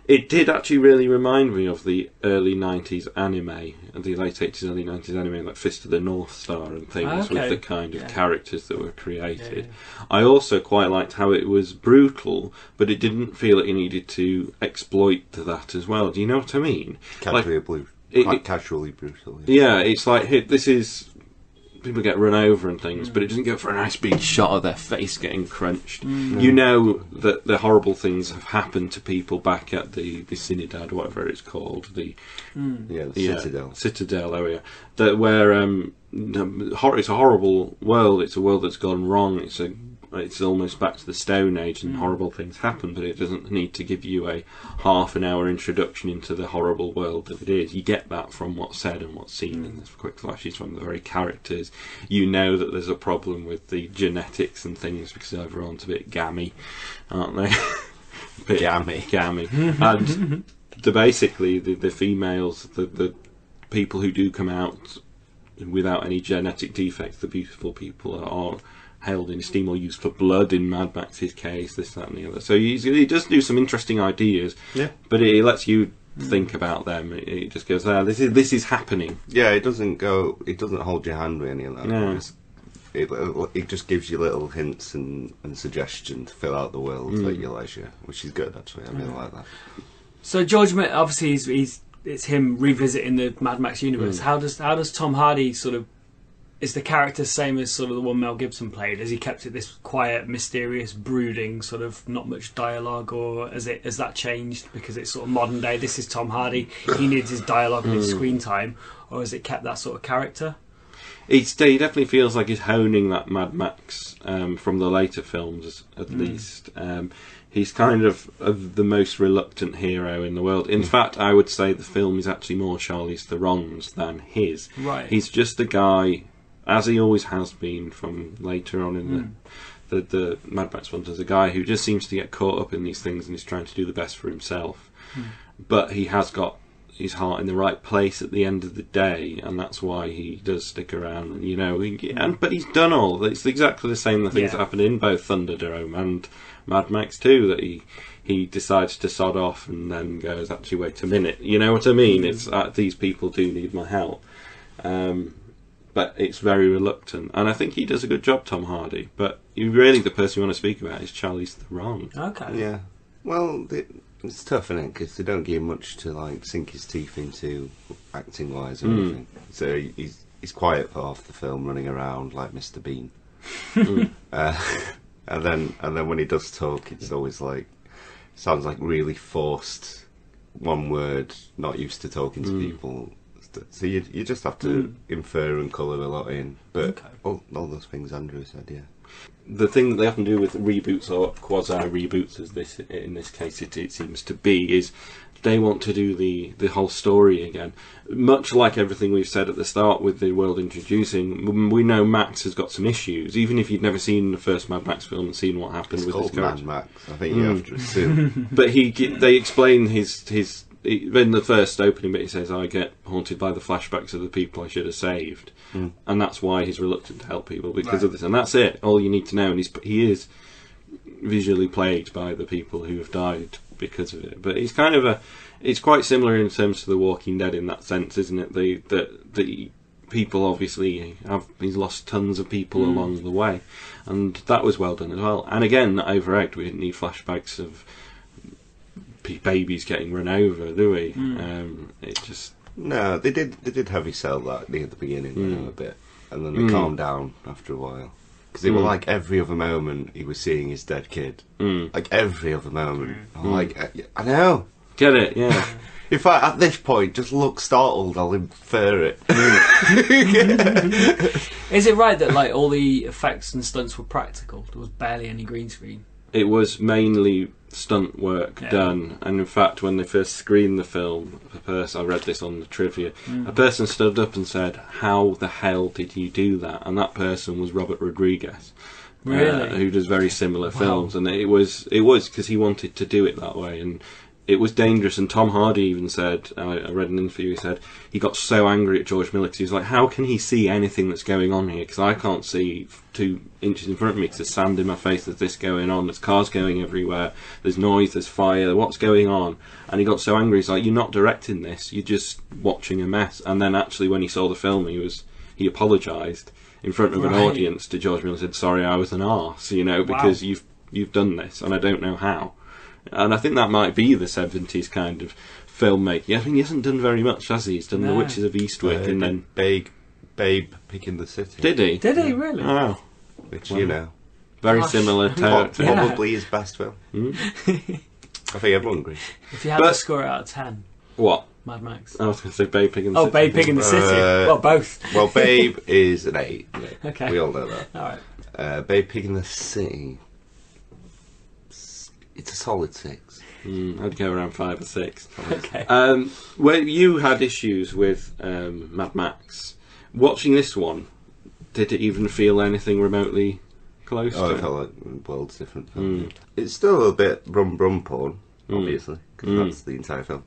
It did actually really remind me of the early 90s anime, and the late 80s, early 90s anime, like Fist of the North Star and things, with the kind of characters that were created. Yeah. I also quite liked how it was brutal, but it didn't feel like you needed to exploit that as well. Do you know what I mean? Casually brutal. Yeah, it's like, this is people get run over and things, but it doesn't go for a nice big shot of their face getting crunched. You know that the horrible things have happened to people back at the Synodad, whatever it's called, the Citadel area, that where it's a horrible world. It's a world that's gone wrong. It's almost back to the Stone Age, and horrible things happen, but it doesn't need to give you a half an hour introduction into the horrible world that it is. You get that from what's said and what's seen in this quick flashes from the very characters. You know that there's a problem with the genetics and things because everyone's a bit gammy, aren't they? Gammy. And basically the females, the people who do come out without any genetic defects, the beautiful people, are held in esteem or used for blood in Mad Max's case, this, that and the other. So he does do some interesting ideas, but it lets you think about them. It just goes, this is happening. Yeah, it doesn't hold your hand with any of that. No. It just gives you little hints and suggestions to fill out the world at your leisure, which is good, actually. I really like that. So George, obviously it's him revisiting the Mad Max universe. How does Tom Hardy sort of, is the character same as sort of the one Mel Gibson played? Has he kept it this quiet, mysterious, brooding, sort of not much dialogue, or has that changed because it's sort of modern day? This is Tom Hardy. He needs his dialogue and his screen time, or has it kept that sort of character? He definitely feels like he's honing that Mad Max from the later films, at least. He's kind of the most reluctant hero in the world. In fact, I would say the film is actually more Charlize Theron's than his. Right. He's just a guy, as he always has been from later on in the Mad Max films, as a guy who just seems to get caught up in these things and is trying to do the best for himself. But he has got his heart in the right place at the end of the day, and that's why he does stick around. And, you know, but he's done all. It's exactly the same things that happened in both Thunderdome and Mad Max 2, that he decides to sod off and then goes, actually, wait a minute. You know what I mean? It's these people do need my help. But it's very reluctant, and I think he does a good job, Tom Hardy. But really, the person you want to speak about is Charlize Theron. Okay. Yeah. Well, it's tough, isn't it? Because they don't give him much to like sink his teeth into, acting wise or anything. So he's quiet for half the film, running around like Mr. Bean. And then when he does talk, it's always like sounds like really forced, one word, not used to talking to people. So you just have to infer and colour a lot in. But all those things Andrew said, yeah. The thing that they often do with reboots or quasi-reboots, as in this case it seems to be, is they want to do the whole story again. Much like everything we've said at the start with the world introducing, we know Max has got some issues. Even if you'd never seen the first Mad Max film and seen what happened with his character. Mad Max, I think you have to assume. But they explain his in the first opening bit, he says, I get haunted by the flashbacks of the people I should have saved. And that's why he's reluctant to help people, because of this. And that's it, all you need to know. And he is visually plagued by the people who have died because of it. But he's kind of it's quite similar in terms of The Walking Dead in that sense, isn't it? The people obviously he's lost tons of people along the way. And that was well done as well. And again, not over-egged. We didn't need flashbacks of babies getting run over, do we? It just no, they did heavy sell that near the beginning a bit, and then they calmed down after a while, because they were like every other moment he was seeing his dead kid, like every other moment. I'm like, I know, get it, yeah. In fact, at this point, just look startled, I'll infer it. Is it right that like all the effects and stunts were practical? There was barely any green screen. It was mainly stunt work done, and in fact, when they first screened the film, I read this on the trivia. A person stood up and said, "How the hell did you do that?" And that person was Robert Rodriguez, who does very similar films, and it was because he wanted to do it that way, and it was dangerous. And Tom Hardy even said, I read an interview, he said he got so angry at George Miller because he was like, how can he see anything that's going on here? Because I can't see 2 inches in front of me because there's sand in my face, there's this going on, there's cars going everywhere, there's noise, there's fire, what's going on? And he got so angry, he's like, you're not directing this, you're just watching a mess. And then actually when he saw the film, he apologised in front of an audience to George Miller and said, sorry, I was an arse, because you've done this and I don't know how. And I think that might be the 70s kind of filmmaking. I think he hasn't done very much, has he? He's done The Witches of Eastwick and then... Babe Pig in the City. Did he? Did he really? Oh, Which, you know, very Gosh. similar to. probably his best film. I think everyone agrees. If you had But- to score it out of 10, What? Mad Max. I was going to say Babe Pig in the City. Babe Pig in the City. Well, both. Well, Babe is an 8. Yeah. Okay. We all know that. All right. Babe Pig in the City. It's a solid 6. I'd go around 5 or 6. Okay. Where you had issues with Mad Max, watching this one, did it even feel anything remotely close Oh, to it it? felt like worlds different. It's still a bit brum porn, obviously, because that's the entire film.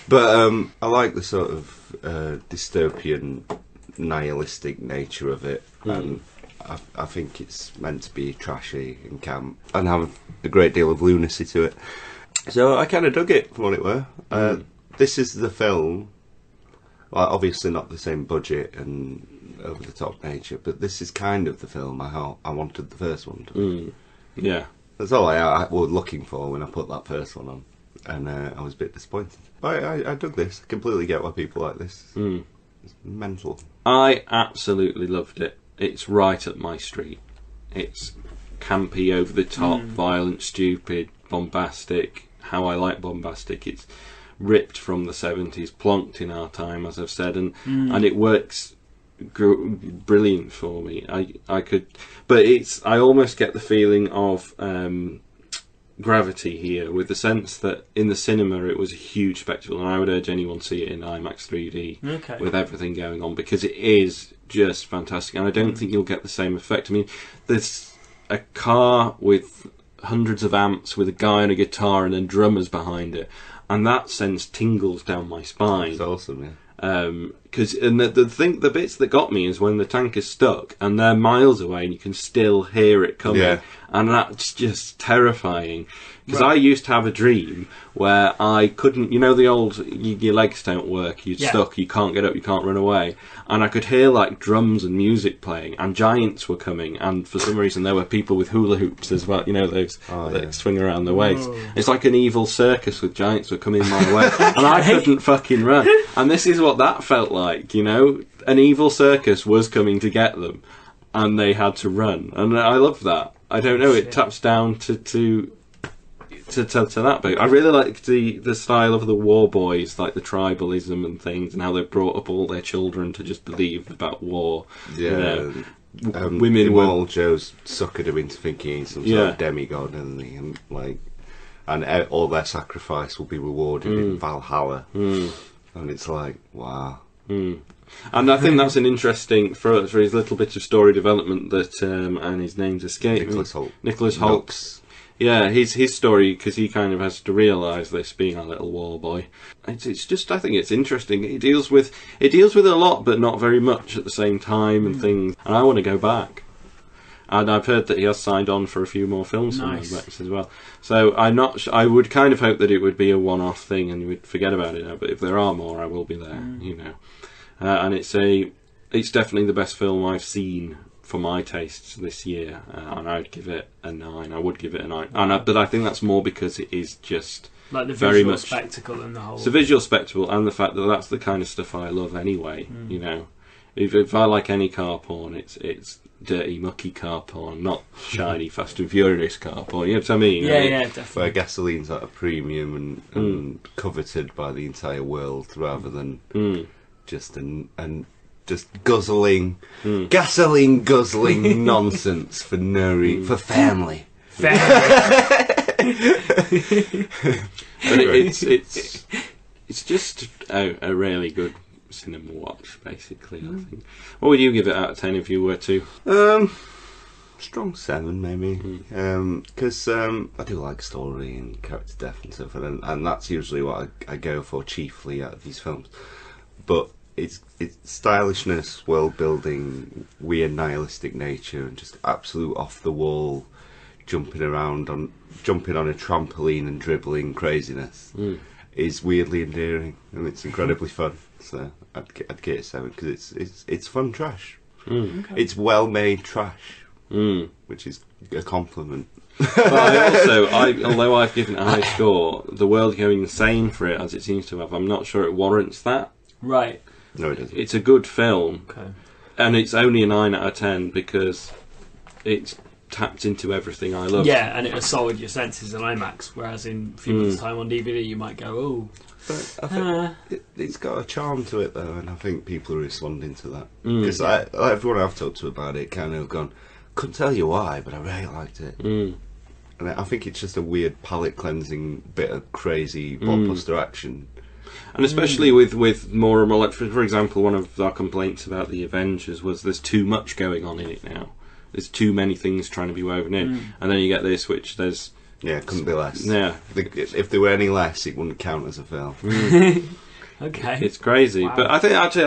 But I like the sort of dystopian, nihilistic nature of it, and I think it's meant to be trashy and camp and have a great deal of lunacy to it. So I kind of dug it for what it were. This is the film. Well, obviously not the same budget and over the top nature, but this is kind of the film I wanted the first one to be. Yeah. That's all I was looking for when I put that first one on, and I was a bit disappointed. But I dug this. I completely get why people like this. It's mental. I absolutely loved it. It's right up my street. It's campy, over the top, violent, stupid, bombastic. How I like bombastic. It's ripped from the 70s, plonked in our time, as I've said, and it works brilliant for me. I almost get the feeling of Gravity here, with the sense that in the cinema it was a huge spectacle, and I would urge anyone to see it in IMAX 3D with everything going on, because it is just fantastic, and I don't think you'll get the same effect. I mean, there's a car with hundreds of amps with a guy on a guitar and then drummers behind it, and that sends tingles down my spine. It's awesome, yeah. The bits that got me is when the tank is stuck and they're miles away and you can still hear it coming, and that's just terrifying. Because I used to have a dream where I couldn't, you know, the old your legs don't work, you're stuck, you can't get up, you can't run away, and I could hear like drums and music playing, and giants were coming, and for some reason there were people with hula hoops as well, you know, those that swing around the waist. It's like an evil circus with giants were coming my way, and I couldn't fucking run. And this is what that felt like, you know, an evil circus was coming to get them, and they had to run, and I love that. I don't know, it taps down to that bit. I really like the style of the war boys, like the tribalism and things, and how they've brought up all their children to just believe about war. Yeah, you know, women Immortal were Joe's suckered him into thinking he's some sort of demigod, and all their sacrifice will be rewarded in Valhalla. And it's like, wow. And I think that's an interesting for his little bit of story development that and his name's escaped Nicholas Hoult. Yeah, his story, because he kind of has to realise this, being a little war boy. It's just, I think it's interesting. It deals with a lot, but not very much at the same time and things. And I want to go back. And I've heard that he has signed on for a few more films from Mad Max as well. So I would kind of hope that it would be a one-off thing and you would forget about it now. But if there are more, I will be there. You know, and it's definitely the best film I've seen for my tastes this year, and I'd give it a 9. I would give it a 9, but I think that's more because it is just like the very visual much spectacle and the whole. It's a visual spectacle, and the fact that that's the kind of stuff I love anyway. You know, if I like any car porn, it's dirty, mucky car porn, not shiny, Fast and Furious car porn. You know what I mean? Yeah, definitely. Where gasoline's at a premium and coveted by the entire world, rather than just just guzzling, gasoline guzzling nonsense for for family. But it's just a really good cinema watch, basically. I think. What would you give it out of 10 if you were to? Strong 7, maybe, because I do like story and character depth and stuff, and that's usually what I go for chiefly out of these films. But it's stylishness, world building, weird nihilistic nature, and just absolute off the wall, jumping on a trampoline and dribbling craziness is weirdly endearing, and it's incredibly fun. So I'd give it a 7 because it's fun trash. Okay. It's well made trash, which is a compliment. But although I've given it a high score, the world going insane for it as it seems to have, I'm not sure it warrants that. Right. No, it doesn't. It's a good film. Okay. And it's only a 9 out of 10 because it's tapped into everything I love. Yeah, and it assaulted your senses in IMAX, whereas in a few months' time on DVD you might go, oh. But I think it's got a charm to it though, and I think people are responding to that. Because everyone I've talked to about it kind of gone, couldn't tell you why, but I really liked it. And I think it's just a weird palate cleansing bit of crazy blockbuster action. And especially with more and more, like, for example, one of our complaints about the Avengers was there's too much going on in it now. There's too many things trying to be woven in. And then you get this, which there's... Yeah, it couldn't be less. Yeah. If there were any less, it wouldn't count as a film. Okay. It's crazy. Wow. But I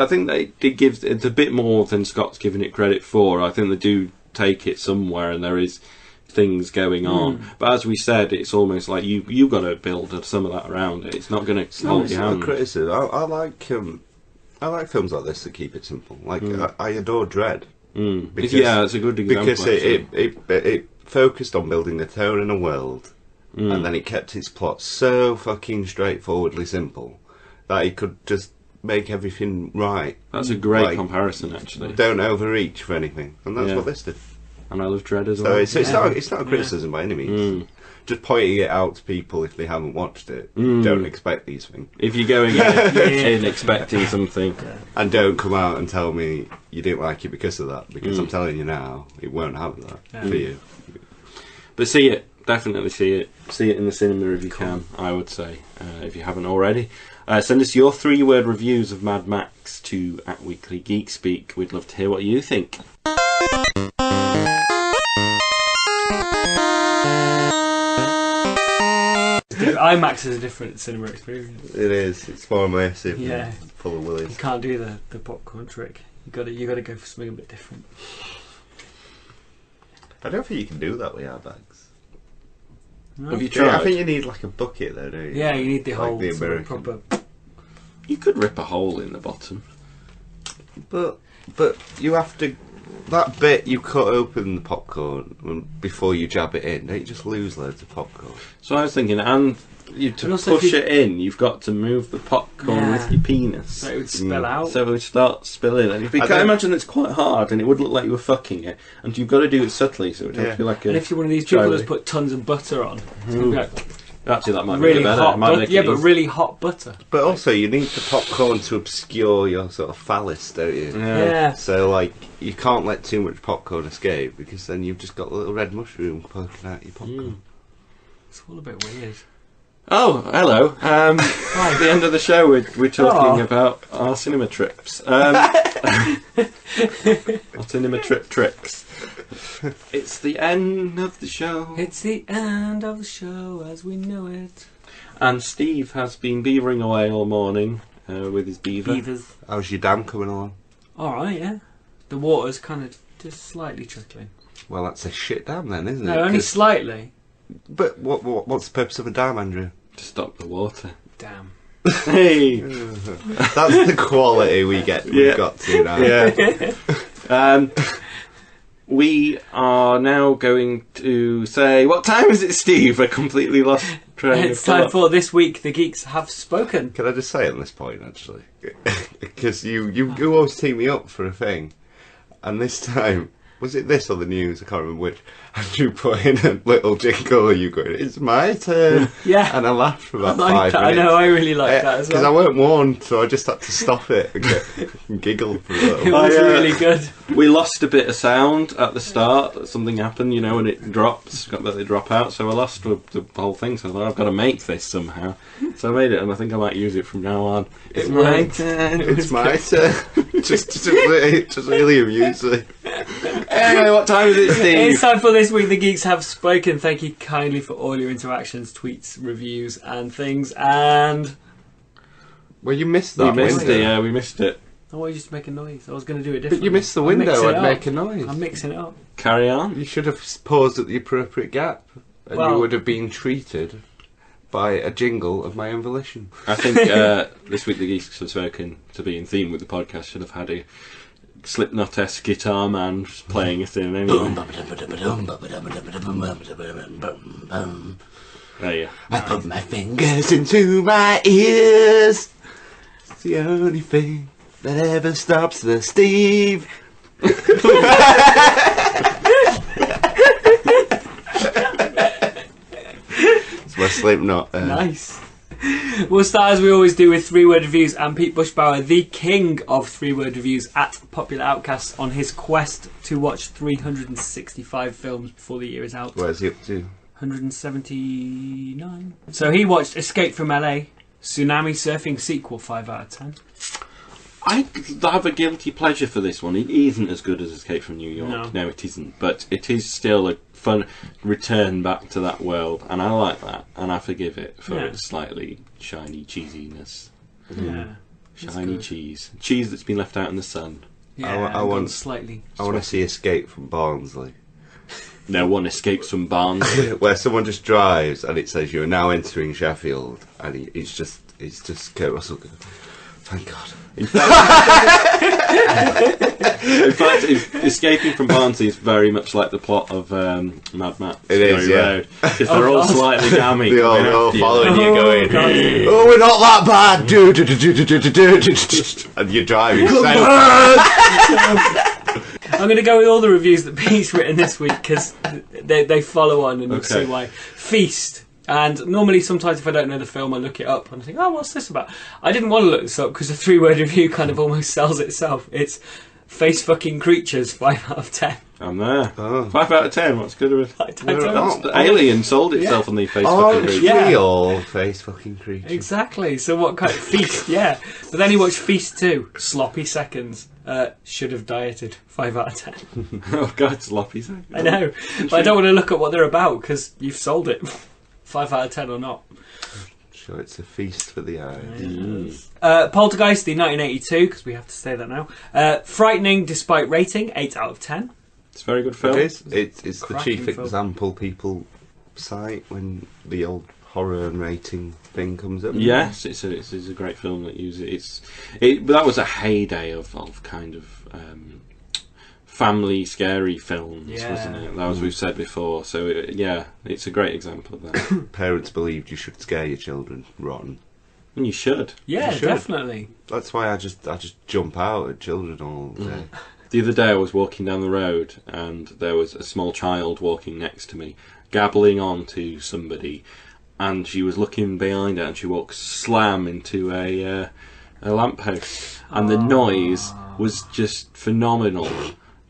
think it's a bit more than Scott's giving it credit for. I think they do take it somewhere, and there is things going on. But as we said, it's almost like you've got to build some of that around it. It's not going to hold your hand. Criticism. I like films like this that keep it simple. Like I adore Dread. Because, yeah, it's a good example. Because it focused on building the tone in a world, and then it kept its plot so fucking straightforwardly simple that it could just make everything right. That's a great comparison, actually. Don't overreach for anything, and that's what this did. And I love Dread as well. So it's not a criticism by any means. Just pointing it out to people if they haven't watched it. Don't expect these things. If you're going in expecting something, and don't come out and tell me you didn't like it because of that, because I'm telling you now, it won't have that for you. But see it, definitely see it in the cinema if you can. I would say, if you haven't already. Send us your 3-word reviews of Mad Max to @WeeklyGeekSpeak. We'd love to hear what you think. IMAX is a different cinema experience. It is. It's more immersive. Yeah. Full of willies. You can't do the popcorn trick. You got to go for something a bit different. I don't think you can do that with airbags. No? Have you tried? I think you need like a bucket though, don't you? Yeah, you need the like whole the sort of American. proper. You could rip a hole in the bottom. But you have to. That bit you cut open the popcorn before you jab it in. Don't you just lose loads of popcorn? So I was thinking, to push it in, you've got to move the popcorn with your penis. So it would spill out. So it would start spilling. And you can imagine it's quite hard, and it would look like you were fucking it. And you've got to do it subtly, so it would feel like a... And if you're one of these people that's put tons of butter on, it's going to be like actually, that might really be better. hot but really hot butter. But also, you need the popcorn to obscure your sort of phallus, don't you? Yeah. So, like, you can't let too much popcorn escape, because then you've just got a little red mushroom poking out your popcorn. It's all a bit weird. Oh, hello. At the end of the show, we're talking about our cinema trips. Our cinema tricks. It's the end of the show. It's the end of the show as we know it. And Steve has been beavering away all morning with his beaver. Beavers. How's your dam coming along? Alright, yeah. The water's kind of just slightly trickling. Well, that's a shit dam then, isn't it? No, only slightly. But what's the purpose of a dam, Andrew? To stop the water. Damn. Hey! That's the quality we've got to now. Yeah. We are now going to say, what time is it, Steve? I completely lost train of It's time thought. for This Week The Geeks Have Spoken. Can I just say on this point, actually? Because you always tee me up for a thing. And this time, was it this or the news? I can't remember which. Andrew put in a little jingle, you going, it's my turn. Yeah. And I laughed for about I like 5 that. minutes. I know, I really like that as well. Because I weren't warned, so I just had to stop it and giggle for a little. It was really good. We lost a bit of sound at the start. Something happened, when it drops. Got that they drop out, so I lost the whole thing. So I thought, I've got to make this somehow. So I made it, and I think I might use it from now on. It's my turn. It's my turn. just really amused me. Anyway, what time is it, Steve? It's time for This Week The Geeks Have Spoken. Thank you kindly for all your interactions, tweets, reviews and things. And... Well, you missed that. We missed it, yeah, we missed it. I wanted you to make a noise. I was going to do it differently. But you missed the window and make a noise. I'm mixing it up. Carry on. You should have paused at the appropriate gap, and Well- you would have been treated by a jingle of my own volition. I think This Week the Geeks Have Spoken, to be in theme with the podcast, should have had a Slipknot-esque guitar man playing it in anyway. There you I put my fingers into my ears. It's the only thing that ever stops the Steve. It's my Slipknot. Nice. We'll start as we always do with 3-word reviews, and Pete Bushbauer, the king of 3-word reviews at Popular Outcasts, on his quest to watch 365 films before the year is out. Where's he up to? 179. So he watched Escape from LA, Tsunami Surfing sequel, 5 out of 10. I have a guilty pleasure for this one. It isn't as good as Escape from New York. No, it isn't. But it is still a fun return back to that world, and I like that, and I forgive it for its slightly shiny cheesiness. Yeah, shiny cheese that's been left out in the sun. Yeah, I want slightly. I want to see Escape from Barnsley. No one escapes from Barnsley. Where someone just drives and it says you are now entering Sheffield, and it's just Kurt Russell going, thank God. In fact, Escaping from Barnsley is very much like the plot of Mad Max. It is, yeah. Road. If they're all slightly gammy. They're all following you, going, God. oh, we're not that bad, and you're driving. I'm going to go with all the reviews that Pete's written this week because they follow on, and you'll see why. Feast. And normally, sometimes if I don't know the film, I look it up and I think, oh, what's this about? I didn't want to look this up because the 3-word review kind of almost sells itself. It's face fucking creatures, 5 out of 10. I'm there. Oh. 5 out of 10. What's good with it? I don't know. Alien sold itself on the face fucking Aren't creatures. we all face fucking creatures? Exactly. So what kind of Feast? Yeah. But then you watch Feast 2, Sloppy Seconds. Should have dieted, 5 out of 10. Oh God, sloppy. I know, but I don't want to look at what they're about because you've sold it. 5 out of 10 or not. Sure, it's a feast for the eyes. Poltergeist, the 1982, because we have to say that now. Frightening despite rating, 8 out of 10. It's a very good film. It's the Cracking chief film. example people cite when the old horror and rating thing comes up. Yes, it's a great film that uses it. But that was a heyday of kind of family scary films, wasn't it? That was we've said before. So it's a great example of that. Parents believed you should scare your children rotten. And you should. Yeah, You should. definitely. That's why I just jump out at children all day. The other day I was walking down the road and there was a small child walking next to me, gabbling on to somebody, and she was looking behind her and she walked slam into a lamppost, and the noise was just phenomenal.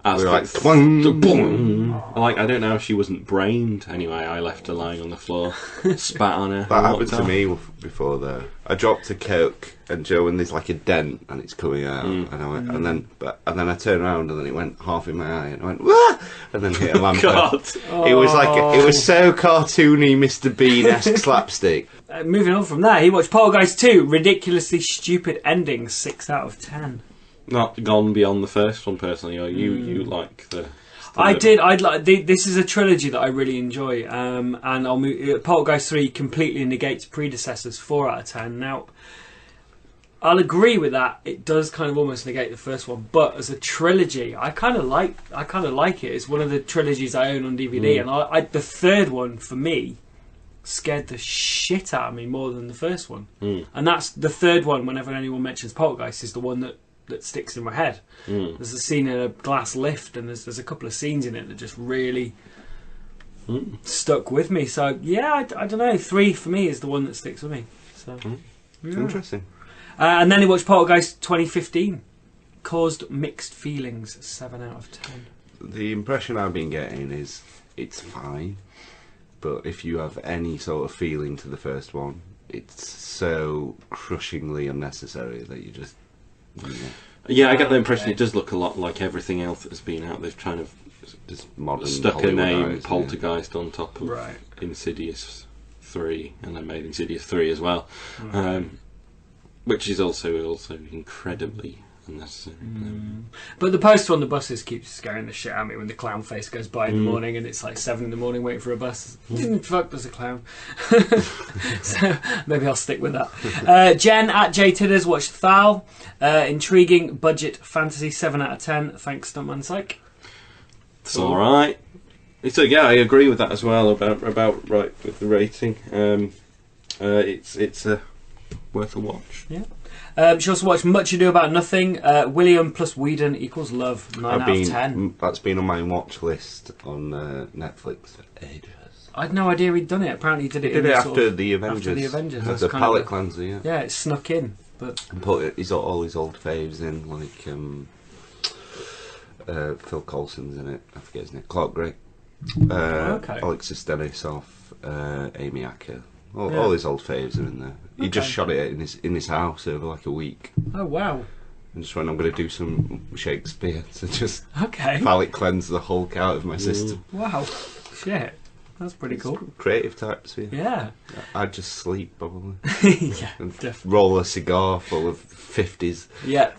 We were like, boom. Like, I don't know if she wasn't brained. Anyway, I left her lying on the floor, spat on her. That happened to me before though. I dropped a Coke and Joe, and there's like a dent and it's coming out, and I went, and then I turned around and then it went half in my eye and I went, wah! And then hit a lamp. God. It was it was so cartoony, Mr. Bean-esque slapstick. Moving on from that, he watched Poltergeist 2, ridiculously stupid ending, 6 out of 10. Not gone beyond the first one personally, or you like the... I did. This is a trilogy that I really enjoy, and I'll move. Poltergeist 3 completely negates predecessors, 4 out of 10. Now, I'll agree with that. It does kind of almost negate the first one, but as a trilogy, I kind of like it. It's one of the trilogies I own on DVD, and the third one for me scared the shit out of me more than the first one. And that's the third one. Whenever anyone mentions Poltergeist, is the one that sticks in my head. There's a scene in a glass lift, and there's a couple of scenes in it that just really stuck with me. So yeah, I don't know. 3 for me is the one that sticks with me. So Interesting. and then he watched Poltergeist 2015. Caused mixed feelings, 7 out of 10. The impression I've been getting is it's fine, but if you have any sort of feeling to the first one, it's so crushingly unnecessary that you just... Yeah, I get the impression it does look a lot like everything else that's been out. They've kind of Just modern stuck a name, Hollywoodized, Poltergeist, on top of Insidious 3, and then made Insidious 3 as well, which is also incredibly unnecessary. But the poster on the buses keeps scaring the shit out of me when the clown face goes by in the morning, and it's like 7 in the morning waiting for a bus. Fuck, there's a clown. So maybe I'll stick with that. Jen at J Tidders watched Thal. Intriguing budget fantasy, 7 out of 10. Thanks, Stuntman Psych. It's all right. I agree with that as well about right with the rating. It's worth a watch. Yeah. She also watched Much Ado About Nothing. William plus Whedon equals love. 9 out of 10. That's been on my watch list on Netflix for ages. I had no idea he'd done it. Apparently, he did it. After the Avengers. After the Avengers, As a palate cleanser, yeah. Yeah, it snuck in, but And put all his old faves in, like Phil Coulson's in it. I forget his name. Clark Gray. Alexis Denisov, Amy Acker. All his old faves are in there. He just shot it in his house over like a week. Oh wow! And just went, I'm going to do some Shakespeare to just Okay. palate cleanse the Hulk out of my system. Wow, shit, that's pretty cool. Creative types, yeah. Yeah. I'd just sleep probably. Yeah. And Definitely. roll a cigar full of 50s. Yeah.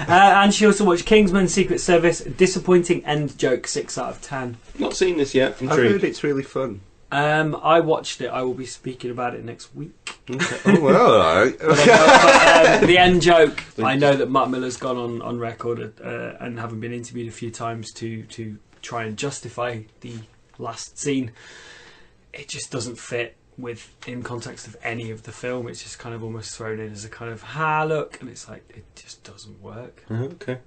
And she also watched Kingsman: Secret Service. Disappointing end joke. 6 out of 10. Not seen this yet. I've heard it's really fun. I watched it. I will be speaking about it next week. Okay. Oh, well, alright. But the end joke. I know that Mark Miller's gone on record and having been interviewed a few times to try and justify the last scene. It just doesn't fit in context of any of the film. It's just kind of almost thrown in as a kind of look, and it's like it just doesn't work. Okay.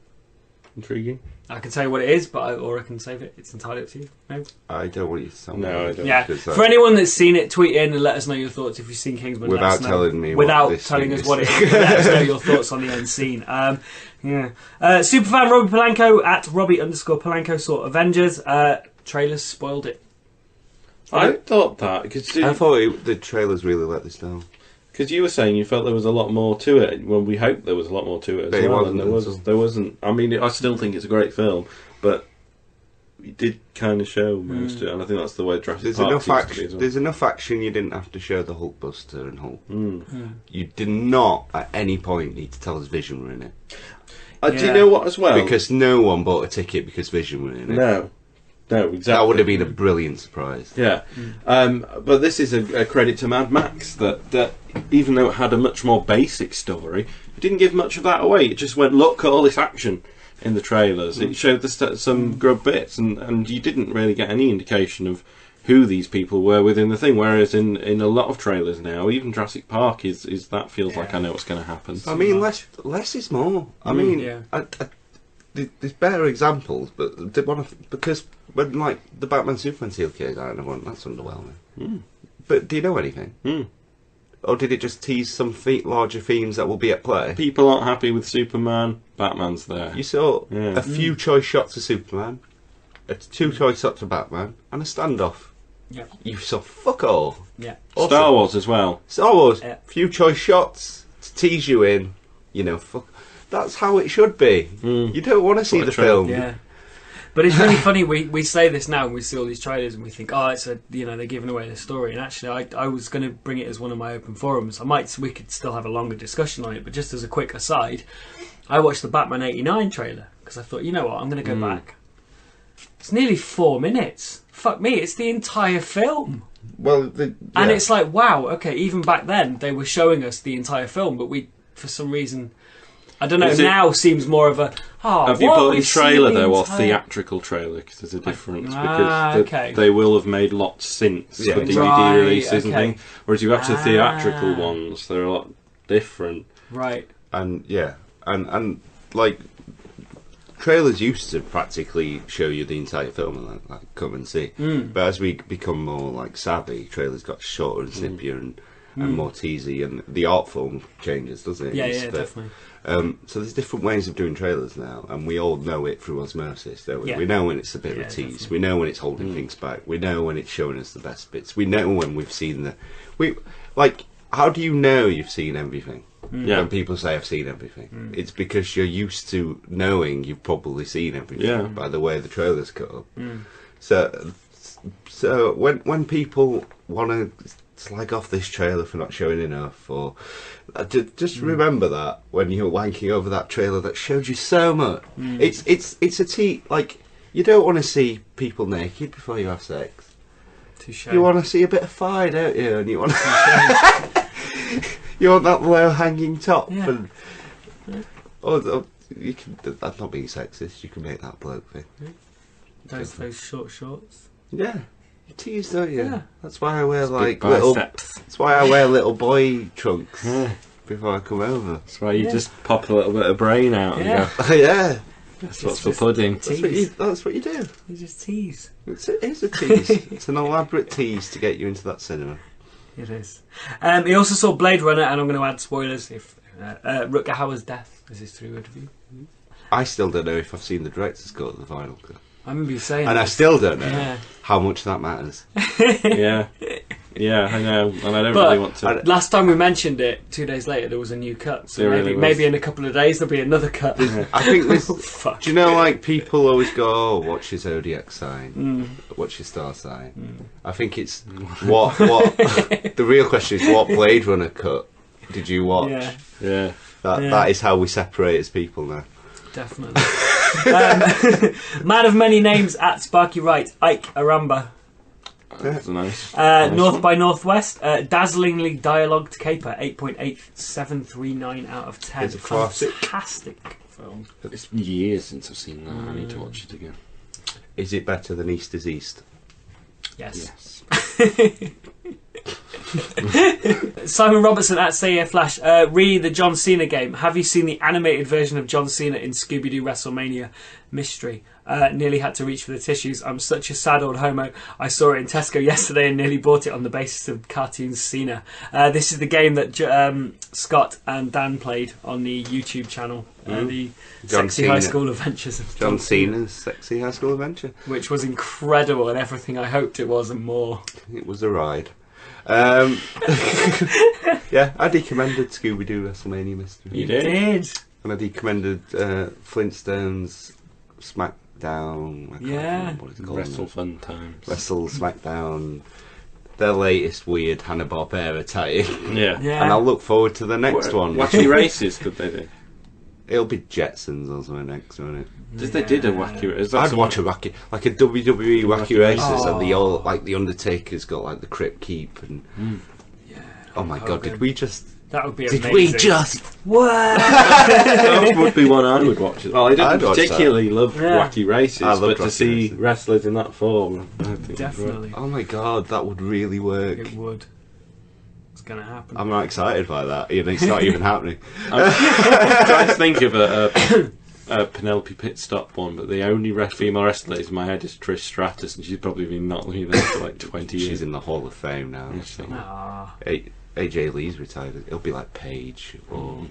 Intriguing. I can tell you what it is, or I can save it. It's entirely up to you. Maybe. I don't want you to tell me. No, I don't. Yeah. For anyone that's seen it, tweet in and let us know your thoughts if you've seen Kingsman. Without telling me without telling us what it is. Let us know your thoughts on the end scene. Superfan Robbie Polanco at Robbie_Polanco saw Avengers. Trailers spoiled it. I thought that because I thought the trailers really let this down. Because you were saying you felt there was a lot more to it. Well, we hoped there was a lot more to it as But well, and there wasn't. I mean, I still think it's a great film, but it did kind of show most of it, and I think that's the way Jurassic Park seems to be as well. There's enough action. You didn't have to show the Hulkbuster and Hulk. You did not at any point need to tell us Vision were in it. Do you know what as well? Because no one bought a ticket because Vision were in it. No, exactly. That would have been a brilliant surprise. Yeah, but this is a credit to Mad Max that even though it had a much more basic story, it didn't give much of that away. It just went, look at all this action in the trailers. It showed some grub bits, and you didn't really get any indication of who these people were within the thing. Whereas in a lot of trailers now, even Jurassic Park is that feels like I know what's going to happen. I mean, less is more. I mean, there's better examples, but because when like the Batman Superman seal came out, everyone that's underwhelming. But do you know anything? Or did it just tease some larger themes that will be at play? People aren't happy with Superman. Batman's there. You saw a few choice shots of Superman, 2 choice shots of Batman, and a standoff. Yeah. You saw fuck all. Yeah. Awesome. Star Wars as well. Star Wars. Few choice shots to tease you in. You know, fuck. That's how it should be. You don't want to see the film. Yeah. But it's really funny. We say this now, and we see all these trailers, and we think, oh, it's they're giving away the story. And actually, I was going to bring it as one of my open forums. We could still have a longer discussion on it. But just as a quick aside, I watched the Batman '89 trailer because I thought, you know what, I'm going to go back. It's nearly 4 minutes. Fuck me, it's the entire film. Well, and it's like, wow, okay. Even back then, they were showing us the entire film, but we, for some reason. I don't know, now seems more of a... have you put in trailer, though, or theatrical trailer? Because there's a difference. Because they will have made lots since for DVD releases and things. Whereas you have to theatrical ones, they're a lot different. Right. And, and like, trailers used to practically show you the entire film and like come and see. But as we become more, like, savvy, trailers got shorter and snippier and more teasy, and the art form changes, doesn't it? Yeah, definitely. So there's different ways of doing trailers now, and we all know it through osmosis, don't we? Yeah. We know when it's a bit of a tease. Definitely. We know when it's holding things back. We know when it's showing us the best bits. We know when we've seen how do you know you've seen everything? When people say I've seen everything, it's because you're used to knowing you've probably seen everything by the way the trailers cut up. So when people want to slag off this trailer for not showing enough, or just remember that when you're wanking over that trailer that showed you so much. It's a like, you don't want to see people naked before you have sex. You want to see a bit of fire, don't you? And you want you want that low hanging top. And you can. That's not being sexist. You can make that bloke thing. Those short shorts. Yeah. You tease, don't you? Yeah. That's why I wear That's why I wear little boy trunks. before I come over. That's why you just pop a little bit of brain out and Yeah. go, Oh, yeah. that's what's for pudding. That's what you do. You just tease. It is a tease. It's an elaborate tease to get you into that cinema. It is. He also saw Blade Runner, and I'm going to add spoilers if Rutger Hauer's death is his 3-word review. I still don't know if I've seen the director's cut of the final cut. I remember you saying And that. I still don't know how much that matters. Yeah. Yeah, I know. And I don't But really want to. last time we mentioned it, 2 days later, there was a new cut. So There really was. maybe in a couple of days there'll be another cut. I think this. Fuck. Do you know, like, people always go, "Oh, what's your zodiac sign? What's your star sign?" I think it's what. The real question is, what Blade Runner cut did you watch? Yeah, Yeah. That is how we separate as people now. definitely. Man of many names at Sparky Wright, Ike Aramba. That's nice. North by Northwest, dazzlingly dialogued caper, 8.8739 out of 10. It's a classic. Fantastic film. It's years since I've seen that. I need to watch it again. Is it better than East is East? Yes. Yes. Simon Robertson at Say Flash, the John Cena game. Have you seen the animated version of John Cena in Scooby-Doo WrestleMania Mystery? Nearly had to reach for the tissues. I'm such a sad old homo. I saw it in Tesco yesterday and nearly bought it on the basis of cartoon Cena. This is the game that Scott and Dan played on the YouTube channel. The John Sexy Cena. High School Adventures of John Cena's Sexy High School Adventure. which was incredible and everything I hoped it was and more. It was a ride. Yeah, I recommended Scooby-Doo WrestleMania Mystery. You did? And I recommended Flintstones SmackDown. I can't Yeah. remember what it's called. Wrestle Fun Times. Wrestle SmackDown. Their latest weird Hanna-Barbera tie. Yeah. Yeah. And I'll look forward to the next one. Wacky races, did they do? It'll be Jetsons or something next, won't it? They did a wacky. Is that I'd something- watch a wacky, like a WWE Wacky Races, Oh. and the old, like the Undertaker's got like the Crypt Keep, and Yeah. oh my god, Hogan. did we just? That would be Did amazing. we just? What? That would be one I would watch. Well, I don't I'd watch particularly love Yeah. wacky races, I love but to wacky see races. wrestlers in that form, I think it'd Definitely. Oh my god, that would really work. It would. It's going to happen. I'm not excited by that. It's not even happening. I'm trying to think of a Penelope Pit Stop one, but the only female wrestler in my head is Trish Stratus, and she's probably been not been there for like 20 years. She's in the Hall of Fame now. Yes, so. Ah. AJ Lee's retired. It'll be like Paige or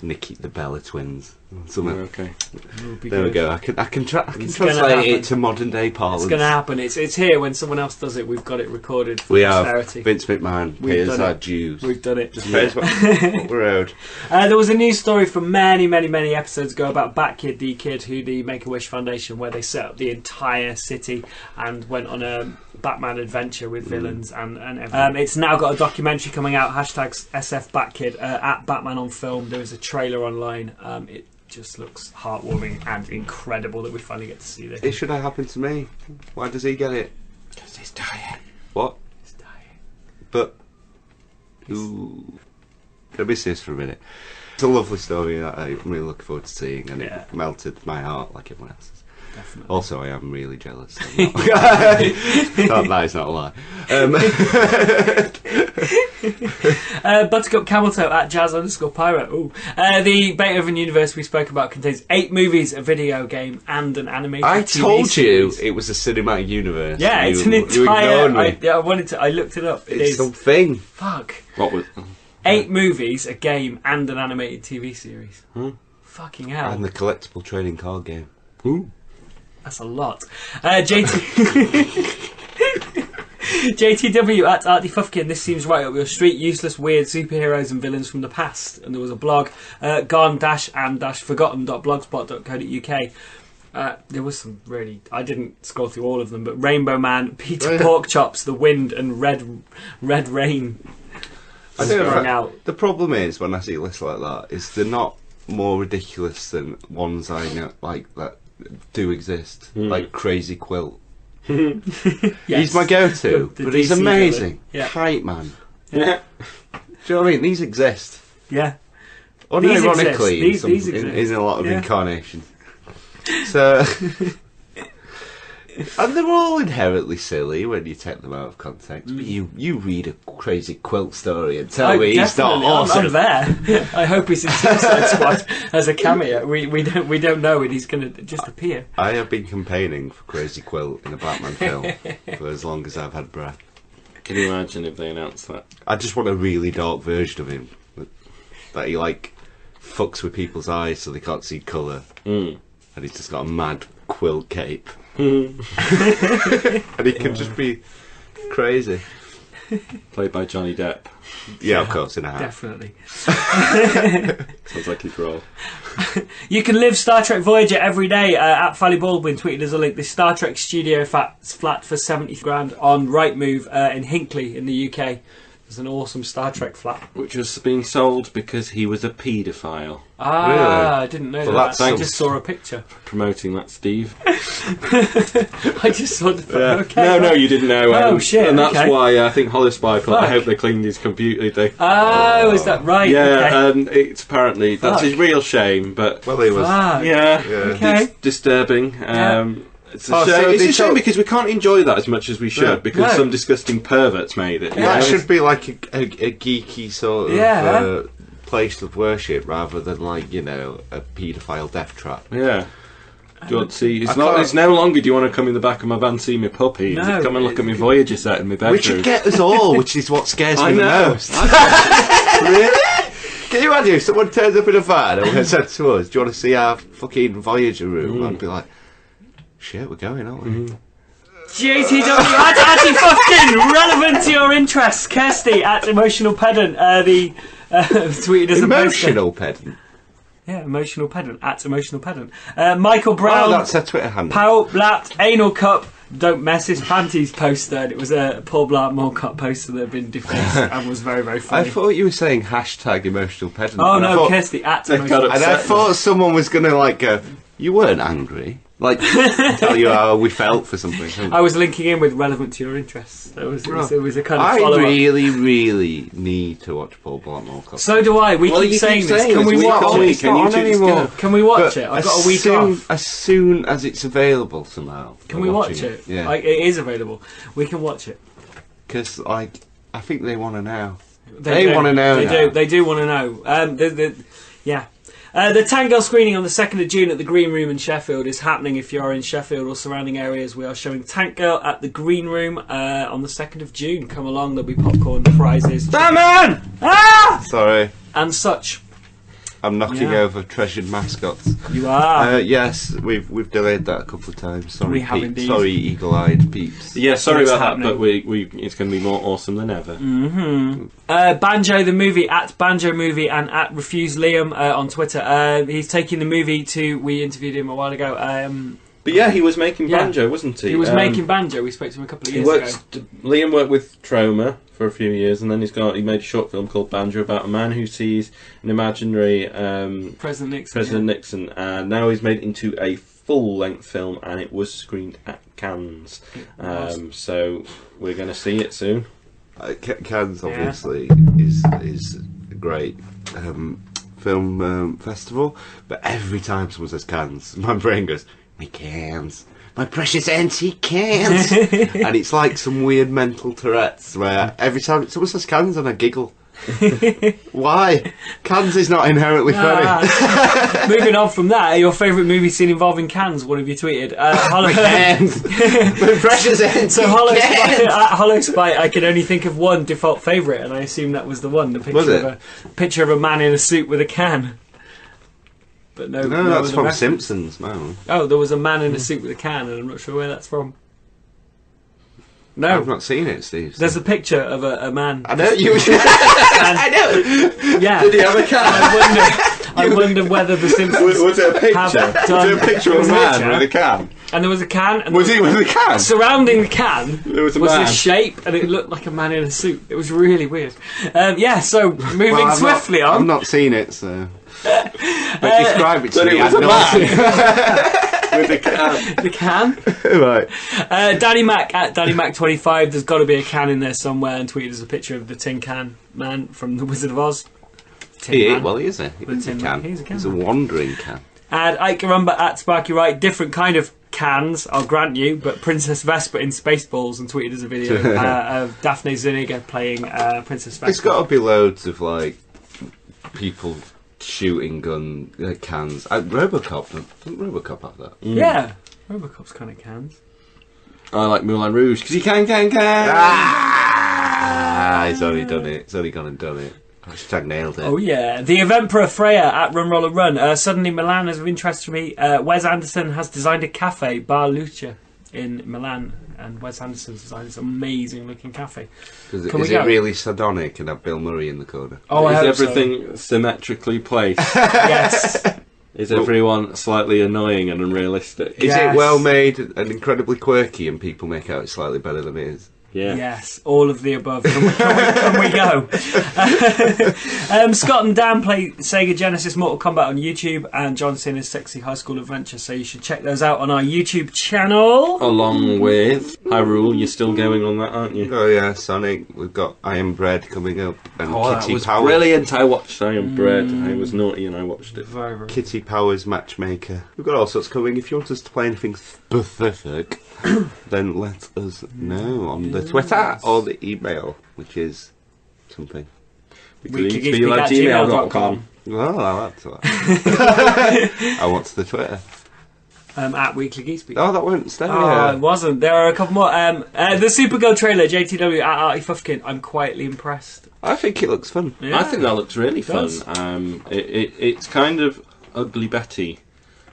Nikki, the Bella Twins. Something. Okay. It would be There we good. go. I can It's gonna translate happen. it to modern day parlance. It's going to happen. It's here. When someone else does it, we've got it recorded for We have posterity. Vince McMahon. We've Pay us done our it. dues. We've done it. Just pay us what we're owed. There was a news story from many episodes ago about Batkid, the kid who the Make-A-Wish Foundation, where they set up the entire city and went on a Batman adventure with villains and everything. It's now got a documentary coming out, hashtags SF Batkid, at Batman on Film. There is a trailer online. It just looks heartwarming and incredible that we finally get to see this. It should have happened to me. Why does he get it? Because he's dying. What? It's dying. But ooh, let me see this for a minute. It's a lovely story that I'm really looking forward to seeing, and Yeah. it melted my heart like everyone else's. Definitely. Also, I am really jealous. That is not a lie. Buttercup Cameltoe at jazz_pirate. Ooh. The Beethoven universe we spoke about contains 8 movies, a video game, and an animated I TV told you series. it was a cinematic universe. Yeah, it's an You entire. ignored me. I wanted to. I looked it up. It It's is. something. Fuck. What was? 8 movies, a game, and an animated TV series. Fucking hell. And the collectible trading card game. Ooh. That's a lot. JTW at Artie Fufkin. This seems right up your street. Useless, weird superheroes and villains from the past. And there was a blog, gone-and-forgotten.blogspot.co.uk. There was some really... I didn't scroll through all of them, but Rainbow Man, Peter Porkchops, The Wind, and Red Rain. I don't Sprung know. out. The problem is when I see lists like that is they're not more ridiculous than ones I know like that do exist, like Crazy Quilt. Yes. He's my go-to, The but he's DC amazing. villain. Yeah. Kite Man. Yeah. Do you know what I mean? These exist. Yeah. Unironically, exist. These exist. in a lot of Yeah. incarnations. So And they're all inherently silly when you take them out of context. But you read a crazy quilt story and tell me he's not awesome. I'm there. I hope he's in Suicide Squad as a cameo. We don't know, and he's going to just appear. I have been campaigning for Crazy Quilt in a Batman film for as long as I've had breath. Can you imagine if they announced that? I just want a really dark version of him that he like fucks with people's eyes so they can't see colour, and he's just got a mad quilt cape, and he can just be crazy. Played by Johnny Depp. Yeah, of course, in a hat. Definitely. Sounds like he'd roll. You can live Star Trek Voyager every day. At Fally Baldwin tweeted us a link. The Star Trek studio flat for 70 grand on Rightmove in Hinckley in the UK. It's an awesome Star Trek flat. Which was being sold because he was a paedophile. Ah, Really? I didn't know that. I thanks. just saw a picture. Promoting that, Steve. I just saw the Yeah. okay. No, you didn't know. Oh, shit, And that's okay. why I think Holospy put, I Fuck. hope they cleaned his computer. Oh, is that right? Yeah, Okay. and it's apparently, that's Fuck. his real shame, but Well, he was. Fuck. yeah, Yeah. Okay. it's distincting. Yeah. It's a Oh, shame. so It's they a shame told- because we can't enjoy that as much as we should No. because No. some disgusting perverts made it. you That know? should be like a geeky sort of Yeah. place of worship rather than like, you know, a paedophile death trap. Yeah. Do you want to see? It's I not. can't- It's no longer. Do you want to come in the back of my van, see me puppy? No. Come and look at my Voyager set in my bedroom. Which would get us all, which is what scares I me the know. most. Really? Can you imagine if someone turns up in a van and said to us, do you want to see our fucking Voyager room? I'd be like, shit, we're going, aren't we? JTW, that's fucking relevant to your interests. Kirsty at Emotional Pedant, tweeted us a poster. Emotional pedant. Yeah, Emotional Pedant, at Emotional Pedant. Michael Brown, Oh, that's a Twitter handle. Paul Blatt, Anal Cup, Don't Mess His Panties poster. And it was a Paul Blatt Mall Cup poster that had been defaced and was very, very I funny. thought you were saying hashtag emotional pedant. Oh And I no, thought- Kirsty at They've got Emotional it. And I Upset thought someone was going to like go, you weren't angry. Like, tell you how we felt for something. I was linking in with relevant to your interests. It was a kind of I follow-up. really need to watch Paul Blart Mall Cop. So do I. We Well, keep you saying keep this. saying Can this we week watch on it? week. It's not on YouTube just anymore. go. Can we watch But it? I've got a week soon, off. As soon as it's available somehow. Can we're we watch watching it? Yeah. It is available. We can watch it. Because, like, I think they want to know. They They wanna know They now. do. They do want to know. Yeah. The Tank Girl screening on the 2nd of June at the Green Room in Sheffield is happening. If you are in Sheffield or surrounding areas, we are showing Tank Girl at the Green Room on the 2nd of June. Come along, there'll be popcorn, prizes, Batman! Sorry, and such. I'm knocking Yeah. over treasured mascots. You are. Yes, we've delayed that a couple of times. Sorry, We have peeps. indeed. Sorry, eagle-eyed peeps. Yeah, sorry What's about happening? that, but it's going to be more awesome than ever. Banjo the movie at Banjo Movie and at Refuse Liam on Twitter. He's taking the movie to. We interviewed him a while ago. But yeah, he was making Yeah. Banjo, wasn't he? He was making Banjo. We spoke to him a couple of He years ago. Liam worked with Troma for a few years, and then he made a short film called Banjo about a man who sees an imaginary President Nixon. President Nixon, and now he's made it into a full-length film, and it was screened at Cannes. was. So we're going to see it soon. Cannes obviously is a great film festival, but every time someone says Cannes, my brain goes, "My Cannes, my precious antique Cannes," and it's like some weird mental Tourette's where every time someone says Cannes and I giggle. Why? Cannes is not inherently funny. Moving on from that, your favourite movie scene involving cans? One of you tweeted. My Cannes, my precious antique So Hollow Spy, Cannes. at Hollow Spy, I could only think of one default favourite, and I assume that was the one. The picture Was it? of a picture of a man in a suit with a can. But no, No, that's other from reference. Simpsons. No, Oh, there was a man in a suit with a can, and I'm not sure where that's from. No, I've not seen it, Steve. there's a picture of a man. I know you. I know. Yeah, Did he have a can? I wonder whether the Simpsons Was it a picture? have Was done. it a picture of Was a it man picture? with a can? And there was a can. And Was he with a can? surrounding the can There was a was man. this shape, and it looked like a man in a suit. It was really weird. Yeah, so moving Well, I've swiftly not, on. I've not seen it, so. But describe it to But me. it was I've a not man. seen it. With a can. The can. Right. Danny Mac at Danny Mac 25. There's got to be a can in there somewhere, and tweeted us a picture of the Tin Can Man from The Wizard of Oz. Tin Man. Well, he is a Tin Man. can. He's a can He's a man. wandering can. And Ike Rumba at Sparky Wright. Different kind of cans, I'll grant you, but Princess Vespa in Spaceballs, and tweeted us a video of Daphne Zuniga playing Princess Vespa. It's got to be loads of like people shooting gun cans. RoboCop doesn't RoboCop have that? Yeah, RoboCop's kind of cans. I like Moulin Rouge because you can. He's already done it. He's already gone and done it. Hashtag nailed it. Oh yeah, the Eventpro Freya at Run Roller Run. Suddenly Milan is of interest to me. Wes Anderson has designed a cafe, Bar Luce, in Milan, and Wes Anderson's designed this amazing looking cafe. Is it really sardonic and have Bill Murray in the corner? Oh, is everything symmetrically placed? Yes. Is everyone slightly annoying and unrealistic? Is it well made and incredibly quirky, and people make out it's slightly better than it is? Yeah. Yes, all of the above. Can we go? Scott and Dan play Sega Genesis Mortal Kombat on YouTube, and John Cena's Sexy High School Adventure, so you should check those out on our YouTube channel. Along with Hyrule, you're still going on that, aren't you? Oh yeah, Sonic. We've got I Am Bread coming up, and that Kitty was Powers. brilliant. I watched I Am Bread. I was naughty and I watched it. Very, very. Kitty Powers Matchmaker. We've got all sorts coming. If you want us to play anything specific, then let us know on the Twitter or the email, which is something. weeklygeekspeak@gmail.com. Well, that's what. I want the Twitter. At Weekly Geek Speak. Oh, that won't stay. Oh, it wasn't. There are a couple more. The Supergirl trailer, JTW at Artie Fufkin. I'm quietly impressed. I think it looks fun. Yeah. I think that looks really It fun. does. It's kind of Ugly Betty.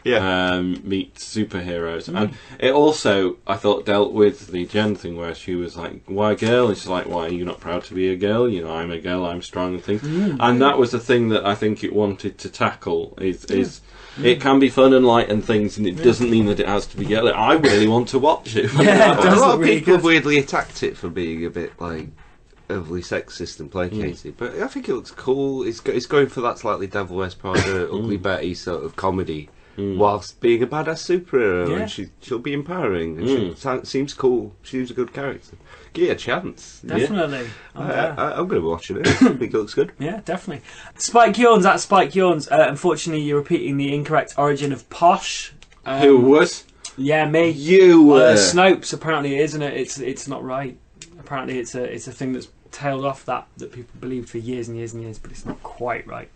Yeah. Meets superheroes, and it also I thought dealt with the Jen thing where she was like, "Why girl?" And she's like, "Why are you not proud to be a girl? You know, I'm a girl, I'm strong," and things. And that was the thing that I think it wanted to tackle. Is it can be fun and light and things, and it doesn't mean that it has to be girly. I really want to watch it. Yeah, it A does lot look of really people good. weirdly attacked it for being a bit like overly sexist and placated, but I think it looks cool. It's going for that slightly Devil Wears Prada, Ugly Betty sort of comedy. Whilst being a badass superhero, Yeah. and she'll be empowering, and she seems cool. She's a good character. Give it a chance. Definitely. Oh, yeah. I'm going to be watching it. I think it looks good. Yeah, definitely. Spike Yawns at Spike Yawns. Unfortunately, you're repeating the incorrect origin of posh. Who was? Yeah, me. You were. Snopes apparently isn't it? It's not right. Apparently, it's a thing that's tailed off that people believed for years and years and years, but it's not quite right,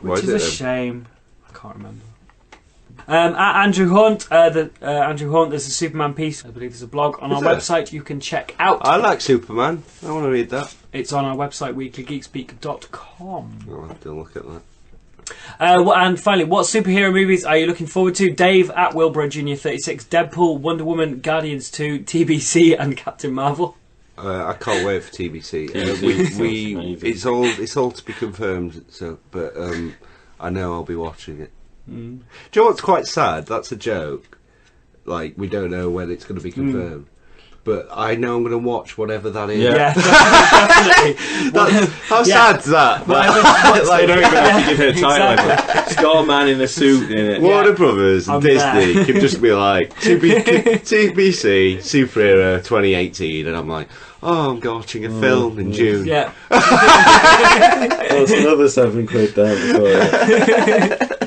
Why which is is a it then? shame. I can't remember. At Andrew Hunt, Andrew Hunt, there's a Superman piece. I believe there's a blog on Is our there? website you can check out. I like Superman. I want to read that. It's on our website, weeklygeekspeak.com. I'll have to look at that. And finally, what superhero movies are you looking forward to? Dave at Wilbur Jr. 36, Deadpool, Wonder Woman, Guardians 2, TBC, and Captain Marvel. I can't wait for TBC. TBC sounds amazing. It's all to be confirmed. So, but I know I'll be watching it. Do you know what's quite sad? That's a joke. Like, we don't know when it's going to be confirmed. But I know I'm going to watch whatever that is. Yeah. Definitely. How sad's that? Like, I don't even have to give it a title. It's got a man in a suit in it. Warner Brothers and I'm Disney there. can just be like, TBC, Superhero 2018, and I'm like, oh, I'm watching a film in June. Yeah. That's another £7 down before.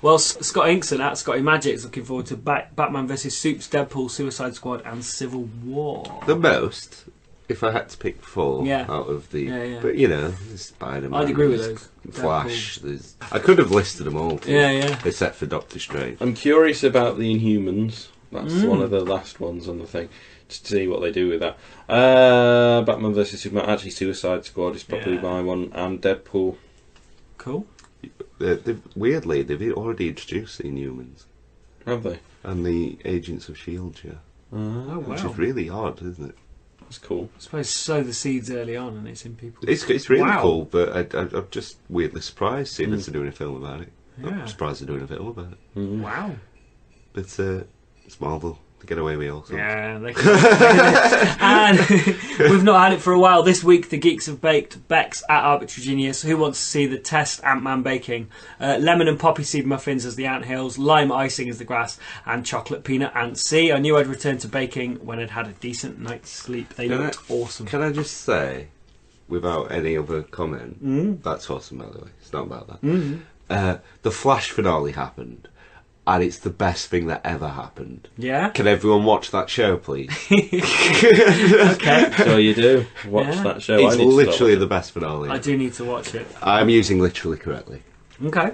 Well, Scott Inkson at Scotty Magic is looking forward to Batman vs Supes, Deadpool, Suicide Squad, and Civil War. The most, if I had to pick 4 Yeah. out of the... Yeah. But, you know, there's Spider-Man. I'd agree with there's those. Flash. There's, I could have listed them all. Yeah. Except for Doctor Strange. I'm curious about the Inhumans. That's one of the last ones on the thing. Just to see what they do with that. Batman vs Superman. Actually, Suicide Squad is probably my one. And Deadpool. Cool. Weirdly, they've already introduced the Inhumans. Have they? And the Agents of S.H.I.E.L.D., yeah. Oh, Which wow. is really odd, isn't it? That's cool. I suppose sow the seeds early on and it's in people. It's really Wow. cool, but I'm just weirdly surprised seeing as they're doing a film about it. Yeah. I'm surprised they're doing a film about it. Wow. But it's Marvel. They get away with all sorts. Yeah, they can. And we've not had it for a while. This week, the geeks have baked Bex at Arbitrary Genius. Who wants to see the test Ant-Man baking? Lemon and poppy seed muffins as the anthills, lime icing as the grass, and chocolate peanut ant sea. I knew I'd return to baking when I'd had a decent night's sleep. They looked awesome. Can I just say, without any other comment, that's awesome, by the way. It's not about that. The Flash finale happened. and it's the best thing that ever happened. Yeah. Can everyone watch that show, please? Okay. Sure you do. Watch that show. It's I need to start literally watching. the best finale. I do need to watch it. I'm using literally correctly. Okay.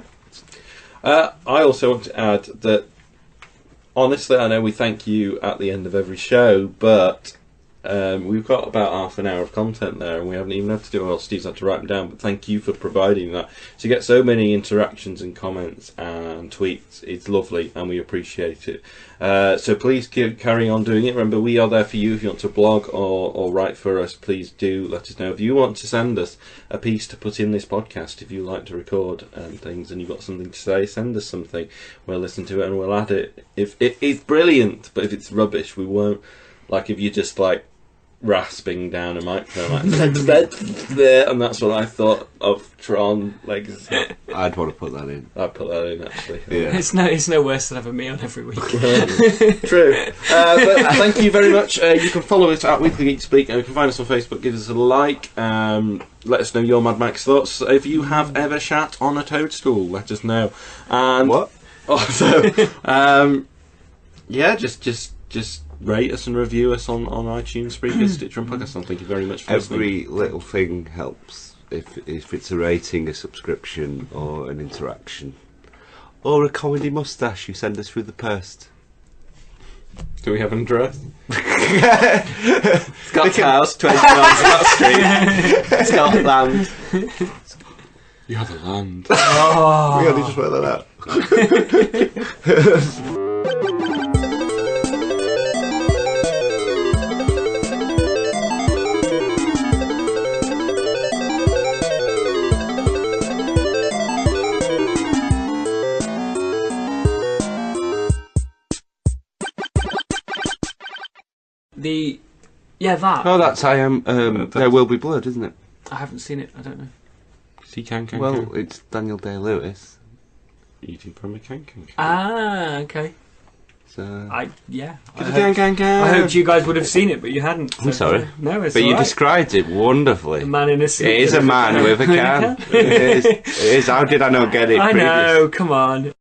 I also want to add that, honestly, I know we thank you at the end of every show, but we've got about half an hour of content there, and we haven't even had to do it. Well, Steve's had to write them down, but thank you for providing that. To get so many interactions and comments and tweets, it's lovely, and we appreciate it. So please carry on doing it. Remember, we are there for you. If you want to blog or write for us, please do let us know. If you want to send us a piece to put in this podcast, if you like to record and things, and you've got something to say, send us something. We'll listen to it and we'll add it. If it's brilliant, but if it's rubbish, we won't. Like if you just like rasping down a microphone like and that's what I thought of Tron legacy. I'd want to put that in. I'd put that in actually. Yeah. It's no worse than having me on every week. True. But thank you very much. You can follow us at Weekly Geek Speak, and you can find us on Facebook. Give us a like. Let us know your Mad Max thoughts. If you have ever shat on a toadstool, let us know. And What? Also, yeah, just rate us and review us on iTunes, Spreaker, Stitcher and Podcast. Thank you very much for listening. Every little thing helps. If it's a rating, a subscription, or an interaction, or a comedy moustache, you send us through the post. Do we have an address? Scott's house, 29 Scott Street, Scotland. You have a land. Oh. We only just worked that out. That. Oh, that's There Will Be Blood, isn't it? I haven't seen it. I don't know. Well, it's Daniel Day-Lewis eating from a can. Ah, okay. So I I hoped you guys would have seen it, but you hadn't. I'm sorry. No, it's but all you right. described it wonderfully. A man in a suit. It is a man with a can. It is. How did I not get it? I previous? know. Come on.